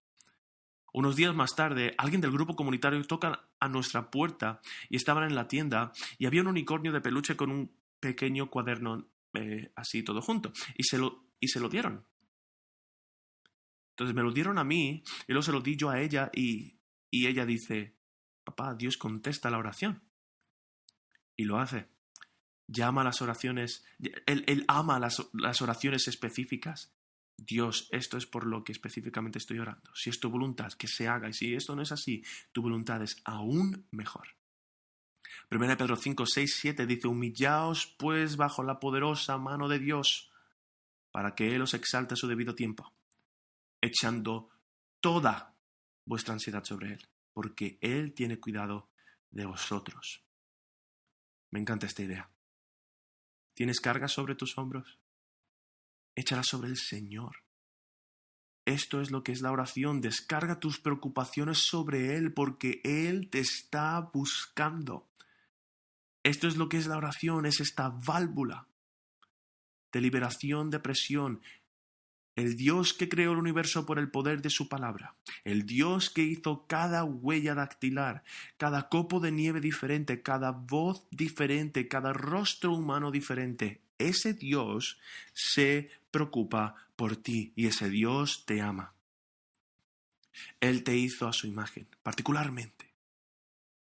Speaker 2: Unos días más tarde, alguien del grupo comunitario toca a nuestra puerta y estaban en la tienda y había un unicornio de peluche con un pequeño cuaderno así todo junto. Y se lo dieron. Entonces me lo dieron a mí y luego se lo di yo a ella y ella dice, papá, Dios contesta la oración. Y lo hace. Llama a las oraciones, él ama las oraciones específicas. Dios, esto es por lo que específicamente estoy orando. Si es tu voluntad, que se haga. Y si esto no es así, tu voluntad es aún mejor. 1 Pedro 5, 6, 7 dice, humillaos pues bajo la poderosa mano de Dios, para que Él os exalte a su debido tiempo, echando toda vuestra ansiedad sobre Él, porque Él tiene cuidado de vosotros. Me encanta esta idea. ¿Tienes cargas sobre tus hombros? Échalas sobre el Señor. Esto es lo que es la oración. Descarga tus preocupaciones sobre Él porque Él te está buscando. Esto es lo que es la oración, es esta válvula de liberación de presión. El Dios que creó el universo por el poder de su palabra. El Dios que hizo cada huella dactilar, cada copo de nieve diferente, cada voz diferente, cada rostro humano diferente. Ese Dios se preocupa por ti y ese Dios te ama. Él te hizo a su imagen, particularmente.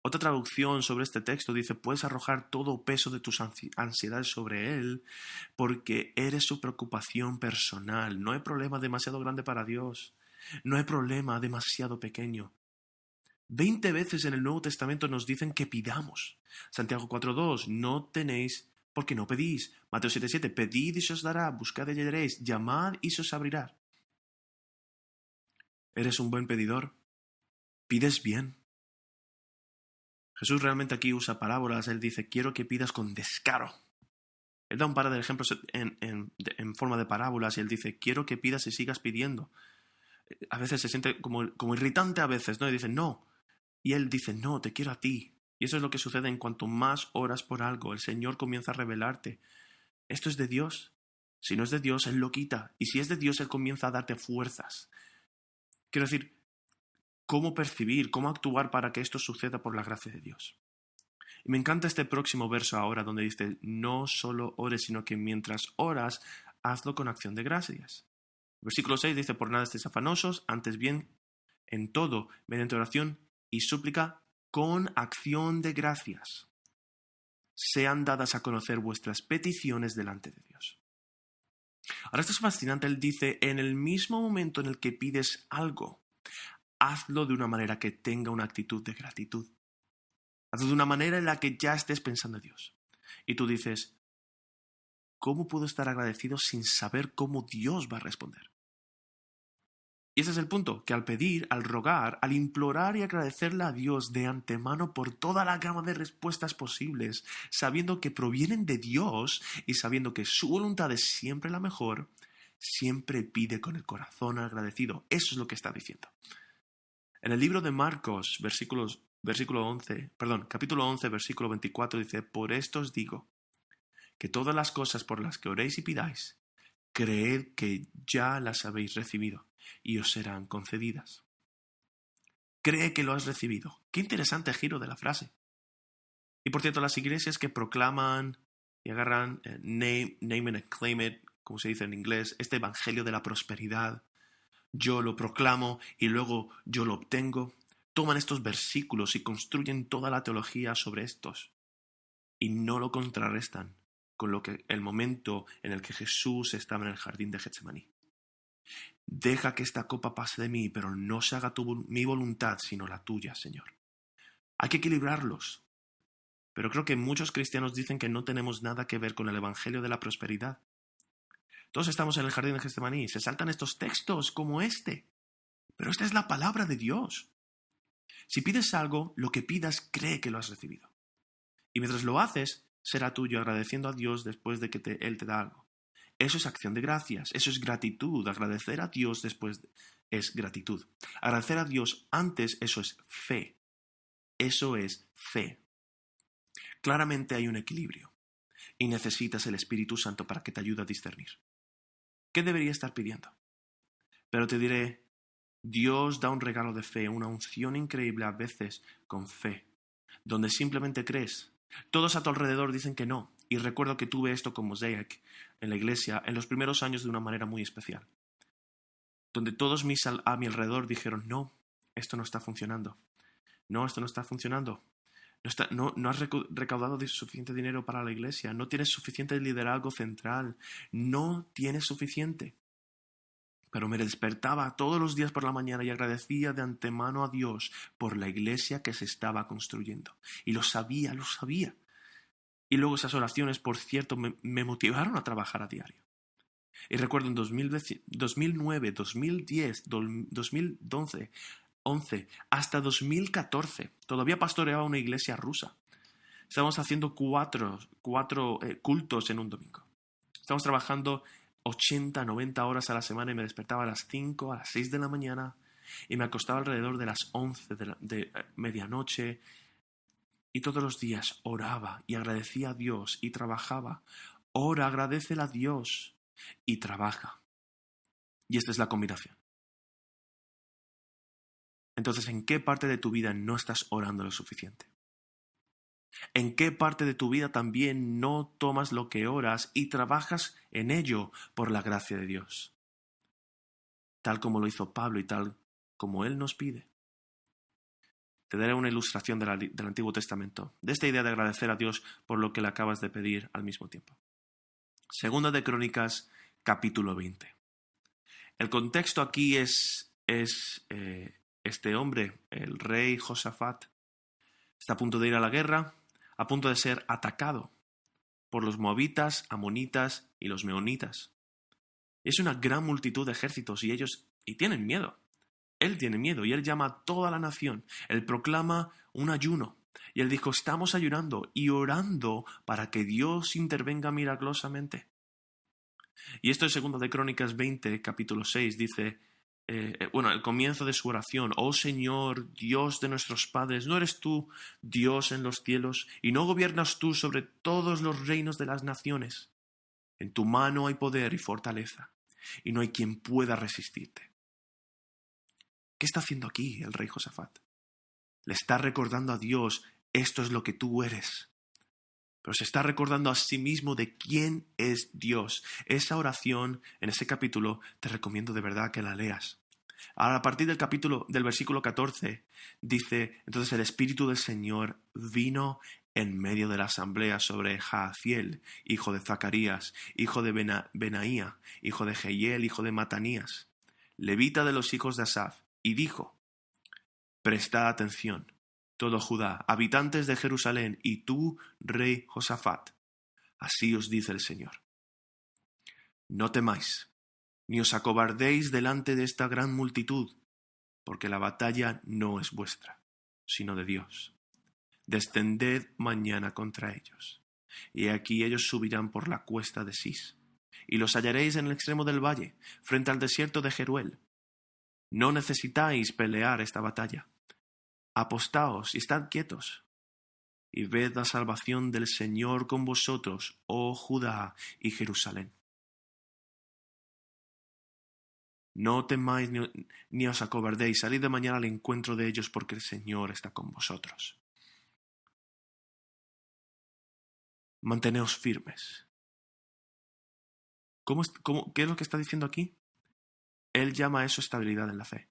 Speaker 2: Otra traducción sobre este texto dice, puedes arrojar todo peso de tus ansiedades sobre Él porque eres su preocupación personal. No hay problema demasiado grande para Dios. No hay problema demasiado pequeño. 20 veces en el Nuevo Testamento nos dicen que pidamos. Santiago 4.2, no tenéis porque no pedís. Mateo 7.7, pedid y se os dará, buscad y hallaréis, llamad y se os abrirá. ¿Eres un buen pedidor? ¿Pides bien? Jesús realmente aquí usa parábolas. Él dice, quiero que pidas con descaro. Él da un par de ejemplos en forma de parábolas y él dice, quiero que pidas y sigas pidiendo. A veces se siente como irritante a veces, ¿no? Y dice, no. Y él dice, no, te quiero a ti. Y eso es lo que sucede en cuanto más oras por algo, el Señor comienza a revelarte. ¿Esto es de Dios? Si no es de Dios, Él lo quita. Y si es de Dios, Él comienza a darte fuerzas. Quiero decir, cómo percibir, cómo actuar para que esto suceda por la gracia de Dios. Y me encanta este próximo verso ahora donde dice, no solo ores, sino que mientras oras, hazlo con acción de gracias. Versículo 6 dice, por nada estéis afanosos, antes bien, en todo, mediante oración y súplica, con acción de gracias, sean dadas a conocer vuestras peticiones delante de Dios. Ahora esto es fascinante, él dice, en el mismo momento en el que pides algo, hazlo de una manera que tenga una actitud de gratitud. Hazlo de una manera en la que ya estés pensando en Dios. Y tú dices, ¿cómo puedo estar agradecido sin saber cómo Dios va a responder? Y ese es el punto, que al pedir, al rogar, al implorar y agradecerle a Dios de antemano por toda la gama de respuestas posibles, sabiendo que provienen de Dios y sabiendo que su voluntad es siempre la mejor, siempre pide con el corazón agradecido. Eso es lo que está diciendo. En el libro de Marcos, capítulo 11, versículo 24, dice, por esto os digo, que todas las cosas por las que oréis y pidáis, creed que ya las habéis recibido y os serán concedidas. Cree que lo has recibido. Qué interesante giro de la frase. Y por cierto, las iglesias que proclaman y agarran name it and claim it, como se dice en inglés, este evangelio de la prosperidad, yo lo proclamo y luego yo lo obtengo, toman estos versículos y construyen toda la teología sobre estos y no lo contrarrestan con el momento en el que Jesús estaba en el jardín de Getsemaní. Deja que esta copa pase de mí, pero no se haga mi voluntad, sino la tuya, Señor. Hay que equilibrarlos. Pero creo que muchos cristianos dicen que no tenemos nada que ver con el evangelio de la prosperidad. Todos estamos en el jardín de Getsemaní, se saltan estos textos como este. Pero esta es la palabra de Dios. Si pides algo, lo que pidas cree que lo has recibido. Y mientras lo haces, será tuyo agradeciendo a Dios después de que Él te da algo. Eso es acción de gracias, eso es gratitud. Agradecer a Dios después es gratitud. Agradecer a Dios antes, eso es fe. Eso es fe. Claramente hay un equilibrio y necesitas el Espíritu Santo para que te ayude a discernir. ¿Qué debería estar pidiendo? Pero te diré, Dios da un regalo de fe, una unción increíble a veces con fe, donde simplemente crees. Todos a tu alrededor dicen que no. Y recuerdo que tuve esto con Mosaic en la iglesia en los primeros años de una manera muy especial. Donde todos a mi alrededor dijeron, no, esto no está funcionando. No, esto no está funcionando. No has recaudado suficiente dinero para la iglesia. No tienes suficiente liderazgo central. No tienes suficiente. Pero me despertaba todos los días por la mañana y agradecía de antemano a Dios por la iglesia que se estaba construyendo. Y lo sabía. Y luego esas oraciones, por cierto, me motivaron a trabajar a diario. Y recuerdo en 2009, 2010, 2011, hasta 2014, todavía pastoreaba una iglesia rusa. Estábamos haciendo cuatro cultos en un domingo. Estábamos trabajando 80, 90 horas a la semana y me despertaba a las 5, a las 6 de la mañana y me acostaba alrededor de las 11 de medianoche. Y todos los días oraba y agradecía a Dios y trabajaba. Ora, agradécele a Dios y trabaja. Y esta es la combinación. Entonces, ¿en qué parte de tu vida no estás orando lo suficiente? ¿En qué parte de tu vida también no tomas lo que oras y trabajas en ello por la gracia de Dios? Tal como lo hizo Pablo y tal como Él nos pide. te daré una ilustración del Antiguo Testamento, de esta idea de agradecer a Dios por lo que le acabas de pedir al mismo tiempo. Segunda de Crónicas, capítulo 20. El contexto aquí es este hombre, el rey Josafat, está a punto de ir a la guerra, a punto de ser atacado por los moabitas, amonitas y los meonitas. Es una gran multitud de ejércitos y tienen miedo. Él tiene miedo y él llama a toda la nación. Él proclama un ayuno. Y él dijo, estamos ayunando y orando para que Dios intervenga milagrosamente. Y esto es 2 de Crónicas 20, capítulo 6, dice, el comienzo de su oración, oh Señor, Dios de nuestros padres, ¿no eres tú Dios en los cielos? ¿Y no gobiernas tú sobre todos los reinos de las naciones? En tu mano hay poder y fortaleza, y no hay quien pueda resistirte. ¿Qué está haciendo aquí el rey Josafat? Le está recordando a Dios, esto es lo que tú eres. Pero se está recordando a sí mismo de quién es Dios. Esa oración en ese capítulo te recomiendo de verdad que la leas. Ahora, a partir del versículo 14, dice, entonces el Espíritu del Señor vino en medio de la asamblea sobre Jahaziel, hijo de Zacarías, hijo de Benaía, hijo de Jehiel, hijo de Matanías, levita de los hijos de Asaf, y dijo, prestad atención, todo Judá, habitantes de Jerusalén, y tú, rey Josafat, así os dice el Señor. No temáis, ni os acobardéis delante de esta gran multitud, porque la batalla no es vuestra, sino de Dios. Descended mañana contra ellos, y aquí ellos subirán por la cuesta de Cis, y los hallaréis en el extremo del valle, frente al desierto de Jeruel. No necesitáis pelear esta batalla. Apostaos y estad quietos, y ved la salvación del Señor con vosotros, oh Judá y Jerusalén. No temáis ni os acobardéis, salid de mañana al encuentro de ellos, porque el Señor está con vosotros. Manteneos firmes. ¿Qué es lo que está diciendo aquí? Él llama a eso estabilidad en la fe.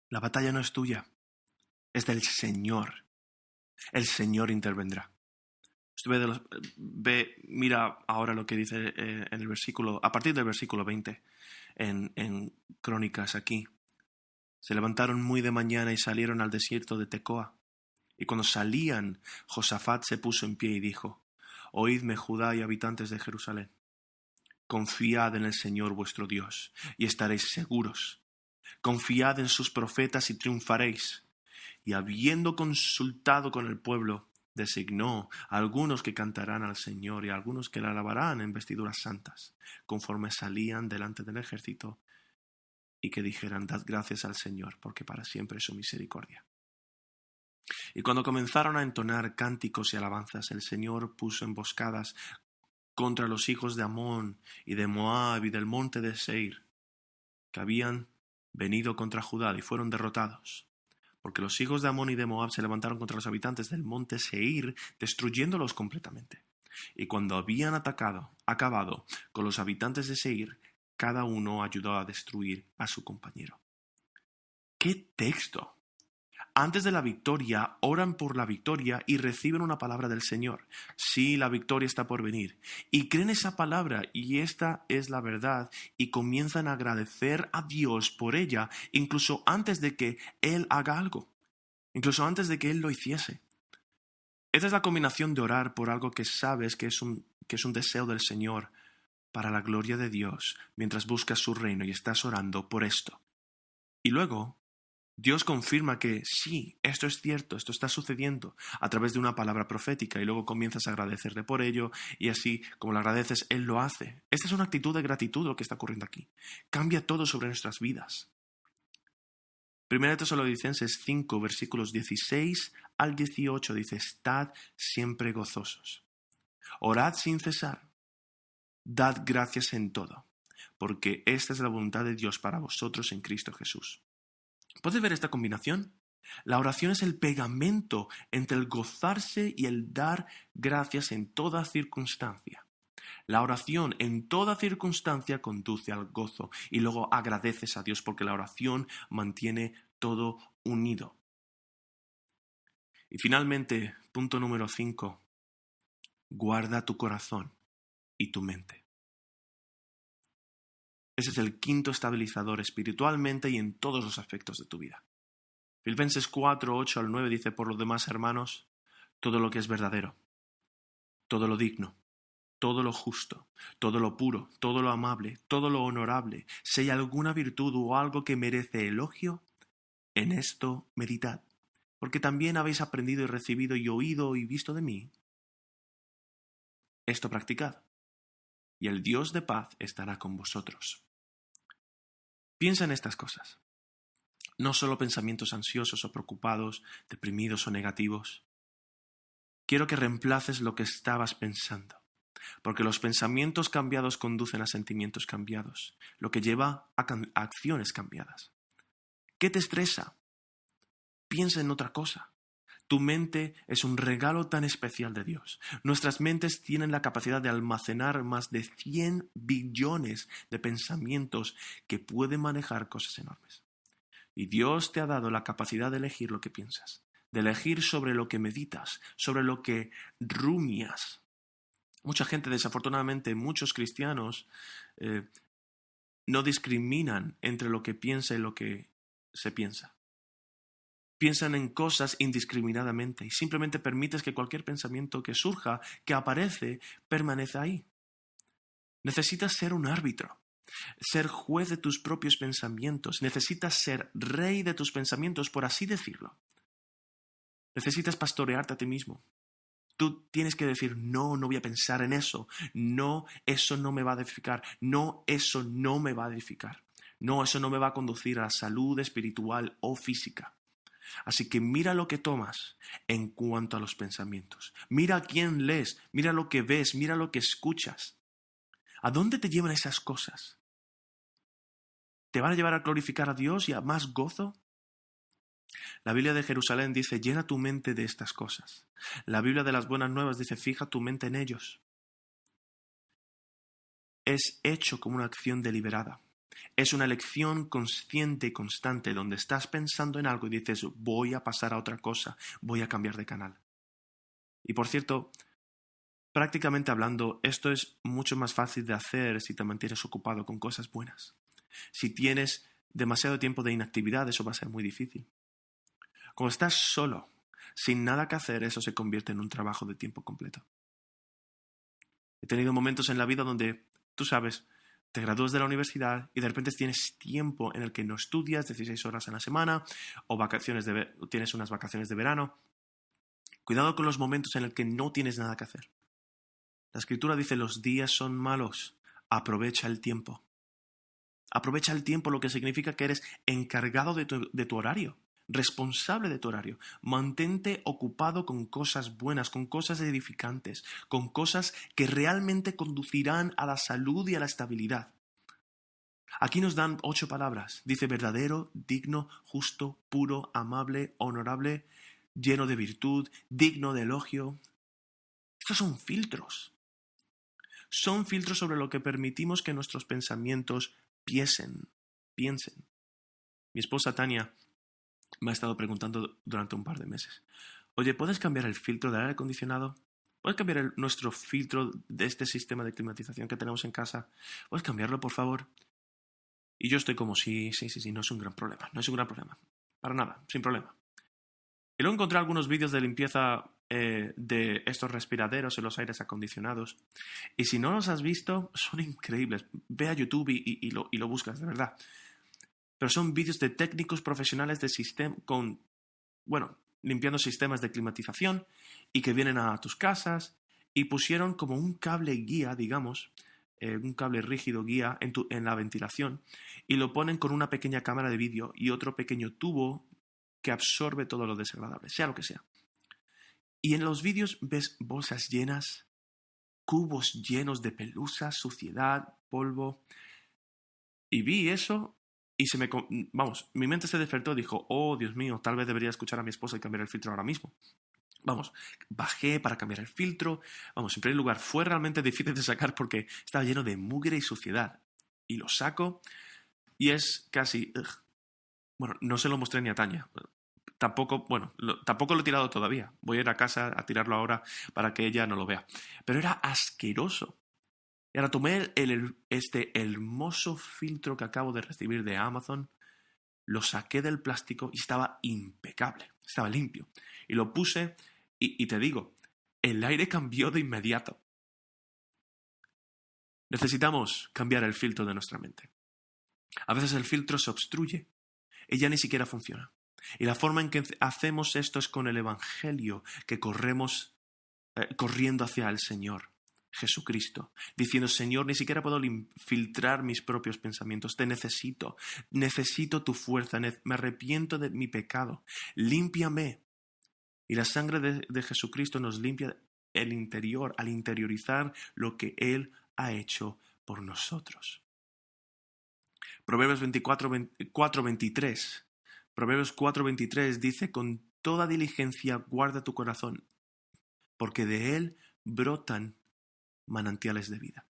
Speaker 2: La batalla no es tuya, es del Señor. El Señor intervendrá. Mira ahora lo que dice en el versículo, a partir del versículo 20, en Crónicas aquí. Se levantaron muy de mañana y salieron al desierto de Tecoa. Y cuando salían, Josafat se puso en pie y dijo, oídme, Judá y habitantes de Jerusalén. Confiad en el Señor vuestro Dios, y estaréis seguros. Confiad en sus profetas y triunfaréis. Y habiendo consultado con el pueblo, designó a algunos que cantarán al Señor y a algunos que le alabarán en vestiduras santas, conforme salían delante del ejército, y que dijeran, dad gracias al Señor, porque para siempre es su misericordia. Y cuando comenzaron a entonar cánticos y alabanzas, el Señor puso emboscadas contra los hijos de Amón y de Moab y del monte de Seir, que habían venido contra Judá y fueron derrotados. Porque los hijos de Amón y de Moab se levantaron contra los habitantes del monte Seir, destruyéndolos completamente. Y cuando habían acabado con los habitantes de Seir, cada uno ayudó a destruir a su compañero. ¡Qué texto! Antes de la victoria, oran por la victoria y reciben una palabra del Señor. Sí, la victoria está por venir. Y creen esa palabra y esta es la verdad y comienzan a agradecer a Dios por ella, incluso antes de que Él haga algo, incluso antes de que Él lo hiciese. Esta es la combinación de orar por algo que sabes que es un deseo del Señor para la gloria de Dios, mientras buscas su reino y estás orando por esto. Y luego Dios confirma que sí, esto es cierto, esto está sucediendo a través de una palabra profética y luego comienzas a agradecerle por ello y así como le agradeces, Él lo hace. Esta es una actitud de gratitud lo que está ocurriendo aquí. Cambia todo sobre nuestras vidas. 1 Tesalonicenses 5, versículos 16 al 18 dice, estad siempre gozosos, orad sin cesar, dad gracias en todo, porque esta es la voluntad de Dios para vosotros en Cristo Jesús. ¿Puedes ver esta combinación? La oración es el pegamento entre el gozarse y el dar gracias en toda circunstancia. La oración en toda circunstancia conduce al gozo y luego agradeces a Dios porque la oración mantiene todo unido. Y finalmente, punto número 5, guarda tu corazón y tu mente. Ese es el quinto estabilizador espiritualmente y en todos los aspectos de tu vida. Filipenses 4, 8 al 9 dice: por lo demás, hermanos, todo lo que es verdadero, todo lo digno, todo lo justo, todo lo puro, todo lo amable, todo lo honorable, si hay alguna virtud o algo que merece elogio, en esto meditad, porque también habéis aprendido y recibido y oído y visto de mí. Esto practicad, y el Dios de paz estará con vosotros. Piensa en estas cosas. No solo pensamientos ansiosos o preocupados, deprimidos o negativos. Quiero que reemplaces lo que estabas pensando, porque los pensamientos cambiados conducen a sentimientos cambiados, lo que lleva a acciones cambiadas. ¿Qué te estresa? Piensa en otra cosa. Tu mente es un regalo tan especial de Dios. Nuestras mentes tienen la capacidad de almacenar más de 100 billones de pensamientos que pueden manejar cosas enormes. Y Dios te ha dado la capacidad de elegir lo que piensas, de elegir sobre lo que meditas, sobre lo que rumias. Mucha gente, desafortunadamente, muchos cristianos no discriminan entre lo que piensa y lo que se piensa. Piensan en cosas indiscriminadamente y simplemente permites que cualquier pensamiento que surja, que aparece, permanezca ahí. Necesitas ser un árbitro, ser juez de tus propios pensamientos. Necesitas ser rey de tus pensamientos, por así decirlo. Necesitas pastorearte a ti mismo. Tú tienes que decir: no, no voy a pensar en eso. No, eso no me va a edificar. No, eso no me va a edificar. No, eso no me va a conducir a la salud espiritual o física. Así que mira lo que tomas en cuanto a los pensamientos. Mira a quién lees, mira lo que ves, mira lo que escuchas. ¿A dónde te llevan esas cosas? ¿Te van a llevar a glorificar a Dios y a más gozo? La Biblia de Jerusalén dice: llena tu mente de estas cosas. La Biblia de las Buenas Nuevas dice: fija tu mente en ellos. Es hecho como una acción deliberada. Es una elección consciente y constante donde estás pensando en algo y dices: voy a pasar a otra cosa, voy a cambiar de canal. Y por cierto, prácticamente hablando, esto es mucho más fácil de hacer si te mantienes ocupado con cosas buenas. Si tienes demasiado tiempo de inactividad, eso va a ser muy difícil. Cuando estás solo, sin nada que hacer, eso se convierte en un trabajo de tiempo completo. He tenido momentos en la vida donde, tú sabes, te gradúas de la universidad y de repente tienes tiempo en el que no estudias 16 horas en la semana o tienes unas vacaciones de verano. Cuidado con los momentos en el que no tienes nada que hacer. La Escritura dice: los días son malos, aprovecha el tiempo. Aprovecha el tiempo, lo que significa que eres encargado de tu horario, responsable de tu horario. Mantente ocupado con cosas buenas, con cosas edificantes, con cosas que realmente conducirán a la salud y a la estabilidad. Aquí nos dan 8 palabras. Dice: verdadero, digno, justo, puro, amable, honorable, lleno de virtud, digno de elogio. Estos son filtros. Son filtros sobre lo que permitimos que nuestros pensamientos piensen. Mi esposa Tania me ha estado preguntando durante un par de meses: oye, ¿puedes cambiar el filtro del aire acondicionado? ¿Puedes cambiar nuestro filtro de este sistema de climatización que tenemos en casa? ¿Puedes cambiarlo, por favor? Y yo estoy como: sí, no es un gran problema, no es un gran problema. Para nada, sin problema. Y luego encontré algunos vídeos de limpieza de estos respiraderos en los aires acondicionados. Y si no los has visto, son increíbles. Ve a YouTube y lo buscas, de verdad. Pero son vídeos de técnicos profesionales de limpiando sistemas de climatización y que vienen a tus casas y pusieron como un cable guía, digamos, un cable rígido guía en la ventilación y lo ponen con una pequeña cámara de vídeo y otro pequeño tubo que absorbe todo lo desagradable, sea lo que sea. Y en los vídeos ves bolsas llenas, cubos llenos de pelusa, suciedad, polvo. Y vi eso y mi mente se despertó y dijo: oh, Dios mío, tal vez debería escuchar a mi esposa y cambiar el filtro ahora mismo. Bajé para cambiar el filtro. En primer lugar, fue realmente difícil de sacar porque estaba lleno de mugre y suciedad. Y lo saco y es casi... no se lo mostré ni a Tania. tampoco lo he tirado todavía. Voy a ir a casa a tirarlo ahora para que ella no lo vea. Pero era asqueroso. Y ahora tomé este hermoso filtro que acabo de recibir de Amazon, lo saqué del plástico y estaba impecable, estaba limpio. Y lo puse y te digo, el aire cambió de inmediato. Necesitamos cambiar el filtro de nuestra mente. A veces el filtro se obstruye y ya ni siquiera funciona. Y la forma en que hacemos esto es con el Evangelio, que corremos corriendo hacia el Señor Jesucristo, diciendo: Señor, ni siquiera puedo filtrar mis propios pensamientos, te necesito tu fuerza, me arrepiento de mi pecado, límpiame. Y la sangre de Jesucristo nos limpia el interior, al interiorizar lo que Él ha hecho por nosotros. Proverbios 4:23. Proverbios 4:23 dice: con toda diligencia guarda tu corazón, porque de él brotan manantiales de vida.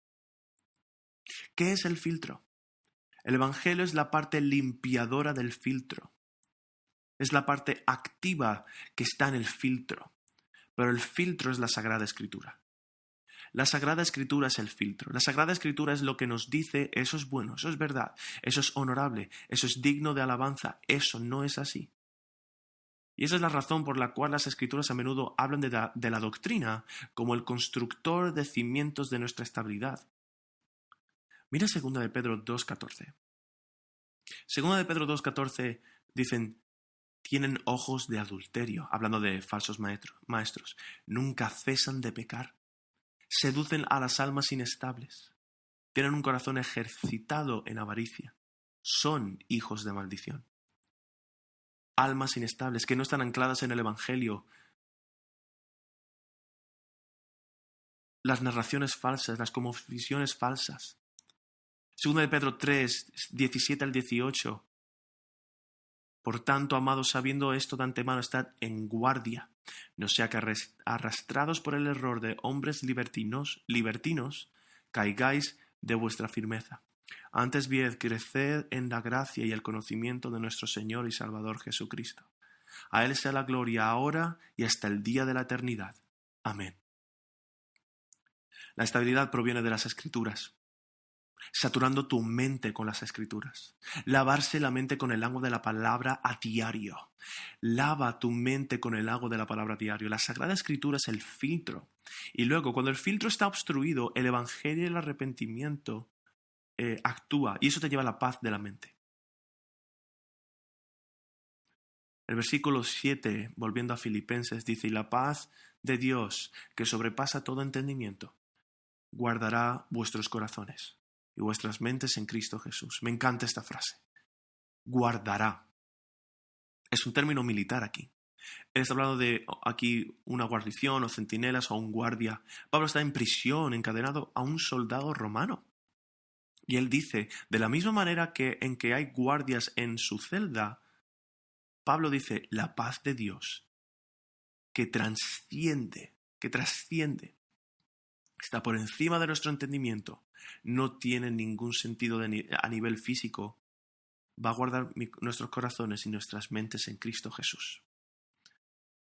Speaker 2: ¿Qué es el filtro? El Evangelio es la parte limpiadora del filtro. Es la parte activa que está en el filtro. Pero el filtro es la Sagrada Escritura. La Sagrada Escritura es el filtro. La Sagrada Escritura es lo que nos dice: eso es bueno, eso es verdad, eso es honorable, eso es digno de alabanza, eso no es así. Y esa es la razón por la cual las Escrituras a menudo hablan de la doctrina como el constructor de cimientos de nuestra estabilidad. Mira 2 de Pedro 2:14. 2 de Pedro 2:14 dicen: tienen ojos de adulterio, hablando de falsos maestros, nunca cesan de pecar. Seducen a las almas inestables. Tienen un corazón ejercitado en avaricia. Son hijos de maldición. Almas inestables que no están ancladas en el Evangelio. Las narraciones falsas, las cosmovisiones falsas. 2 de Pedro 3, 17 al 18. Por tanto, amados, sabiendo esto de antemano, estad en guardia, no sea que arrastrados por el error de hombres libertinos, caigáis de vuestra firmeza. Antes bien, creced en la gracia y el conocimiento de nuestro Señor y Salvador Jesucristo. A Él sea la gloria ahora y hasta el día de la eternidad. Amén. La estabilidad proviene de las Escrituras. Saturando tu mente con las Escrituras. Lavarse la mente con el agua de la palabra a diario. Lava tu mente con el agua de la palabra a diario. La Sagrada Escritura es el filtro. Y luego, cuando el filtro está obstruido, el Evangelio y el arrepentimiento actúa. Y eso te lleva a la paz de la mente. El versículo 7, volviendo a Filipenses, dice: y la paz de Dios, que sobrepasa todo entendimiento, guardará vuestros corazones y vuestras mentes en Cristo Jesús. Me encanta esta frase. Guardará. Es un término militar aquí. Él está hablando de aquí una guarnición o centinelas o un guardia. Pablo está en prisión, encadenado a un soldado romano. Y él dice, de la misma manera que en que hay guardias en su celda, Pablo dice: la paz de Dios, que trasciende, está por encima de nuestro entendimiento, no tiene ningún sentido a nivel físico, va a guardar nuestros corazones y nuestras mentes en Cristo Jesús.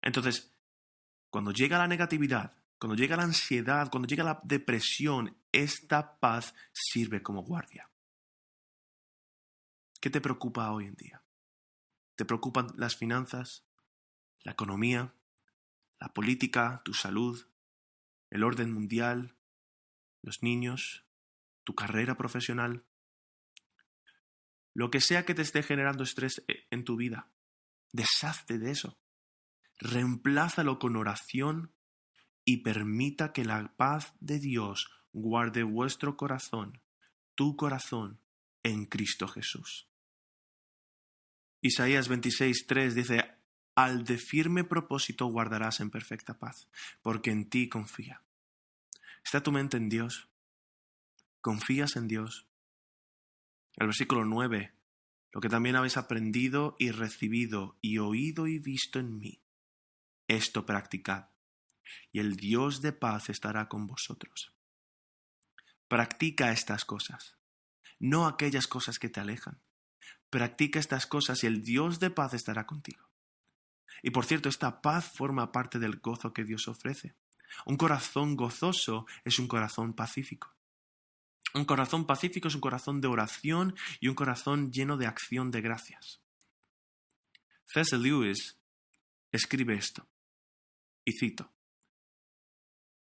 Speaker 2: Entonces, cuando llega la negatividad, cuando llega la ansiedad, cuando llega la depresión, esta paz sirve como guardia. ¿Qué te preocupa hoy en día? ¿Te preocupan las finanzas, la economía, la política, tu salud, el orden mundial, los niños, tu carrera profesional? Lo que sea que te esté generando estrés en tu vida, deshazte de eso. Reemplázalo con oración y permita que la paz de Dios guarde vuestro corazón, tu corazón, en Cristo Jesús. Isaías 26:3 dice: al de firme propósito guardarás en perfecta paz, porque en ti confía. ¿Está tu mente en Dios? ¿Confías en Dios? El versículo 9: lo que también habéis aprendido y recibido y oído y visto en mí, esto practicad, y el Dios de paz estará con vosotros. Practica estas cosas, no aquellas cosas que te alejan. Practica estas cosas y el Dios de paz estará contigo. Y por cierto, esta paz forma parte del gozo que Dios ofrece. Un corazón gozoso es un corazón pacífico. Un corazón pacífico es un corazón de oración y un corazón lleno de acción de gracias. C.S. Lewis escribe esto, y cito: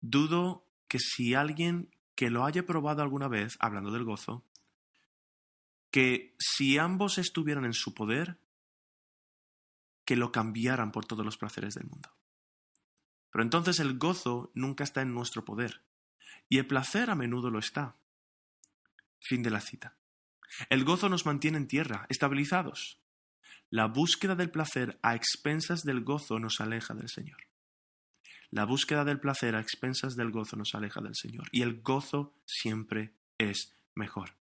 Speaker 2: dudo que si alguien que lo haya probado alguna vez, hablando del gozo, que si ambos estuvieran en su poder, que lo cambiaran por todos los placeres del mundo. Pero entonces el gozo nunca está en nuestro poder, y el placer a menudo lo está. Fin de la cita. El gozo nos mantiene en tierra, estabilizados. La búsqueda del placer a expensas del gozo nos aleja del Señor. La búsqueda del placer a expensas del gozo nos aleja del Señor. Y el gozo siempre es mejor.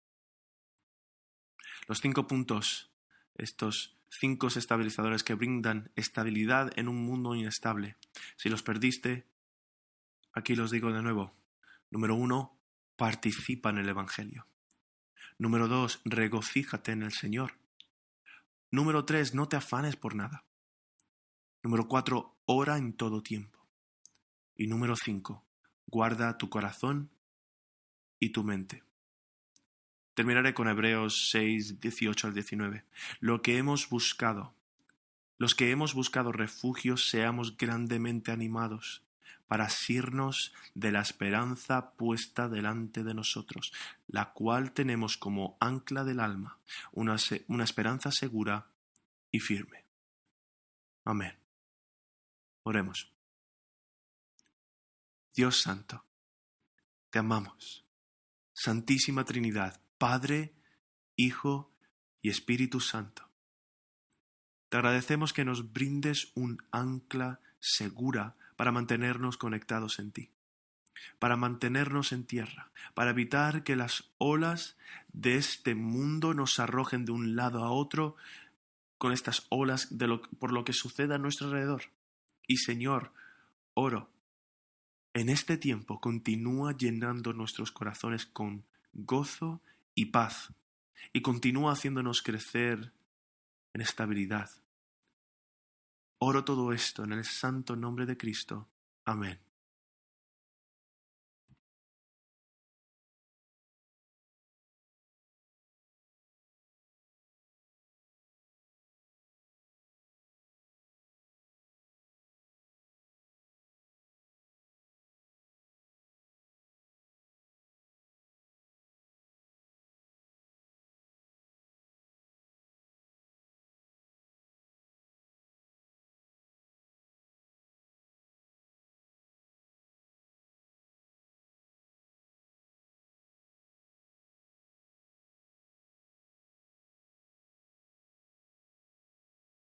Speaker 2: Los 5 puntos, estos 5 estabilizadores que brindan estabilidad en un mundo inestable. Si los perdiste, aquí los digo de nuevo. Número 1, participa en el Evangelio. Número 2, regocíjate en el Señor. Número 3, no te afanes por nada. Número 4, ora en todo tiempo. Y número 5, guarda tu corazón y tu mente. Terminaré con Hebreos 6, 18 al 19. Los que hemos buscado refugio, seamos grandemente animados para asirnos de la esperanza puesta delante de nosotros, la cual tenemos como ancla del alma, una esperanza segura y firme. Amén. Oremos. Dios Santo, te amamos. Santísima Trinidad, Padre, Hijo y Espíritu Santo. Te agradecemos que nos brindes un ancla segura para mantenernos conectados en ti, para mantenernos en tierra, para evitar que las olas de este mundo nos arrojen de un lado a otro con estas olas por lo que suceda a nuestro alrededor. Y Señor, oro, en este tiempo continúa llenando nuestros corazones con gozo y paz, y continúa haciéndonos crecer en estabilidad. Oro todo esto en el santo nombre de Cristo. Amén.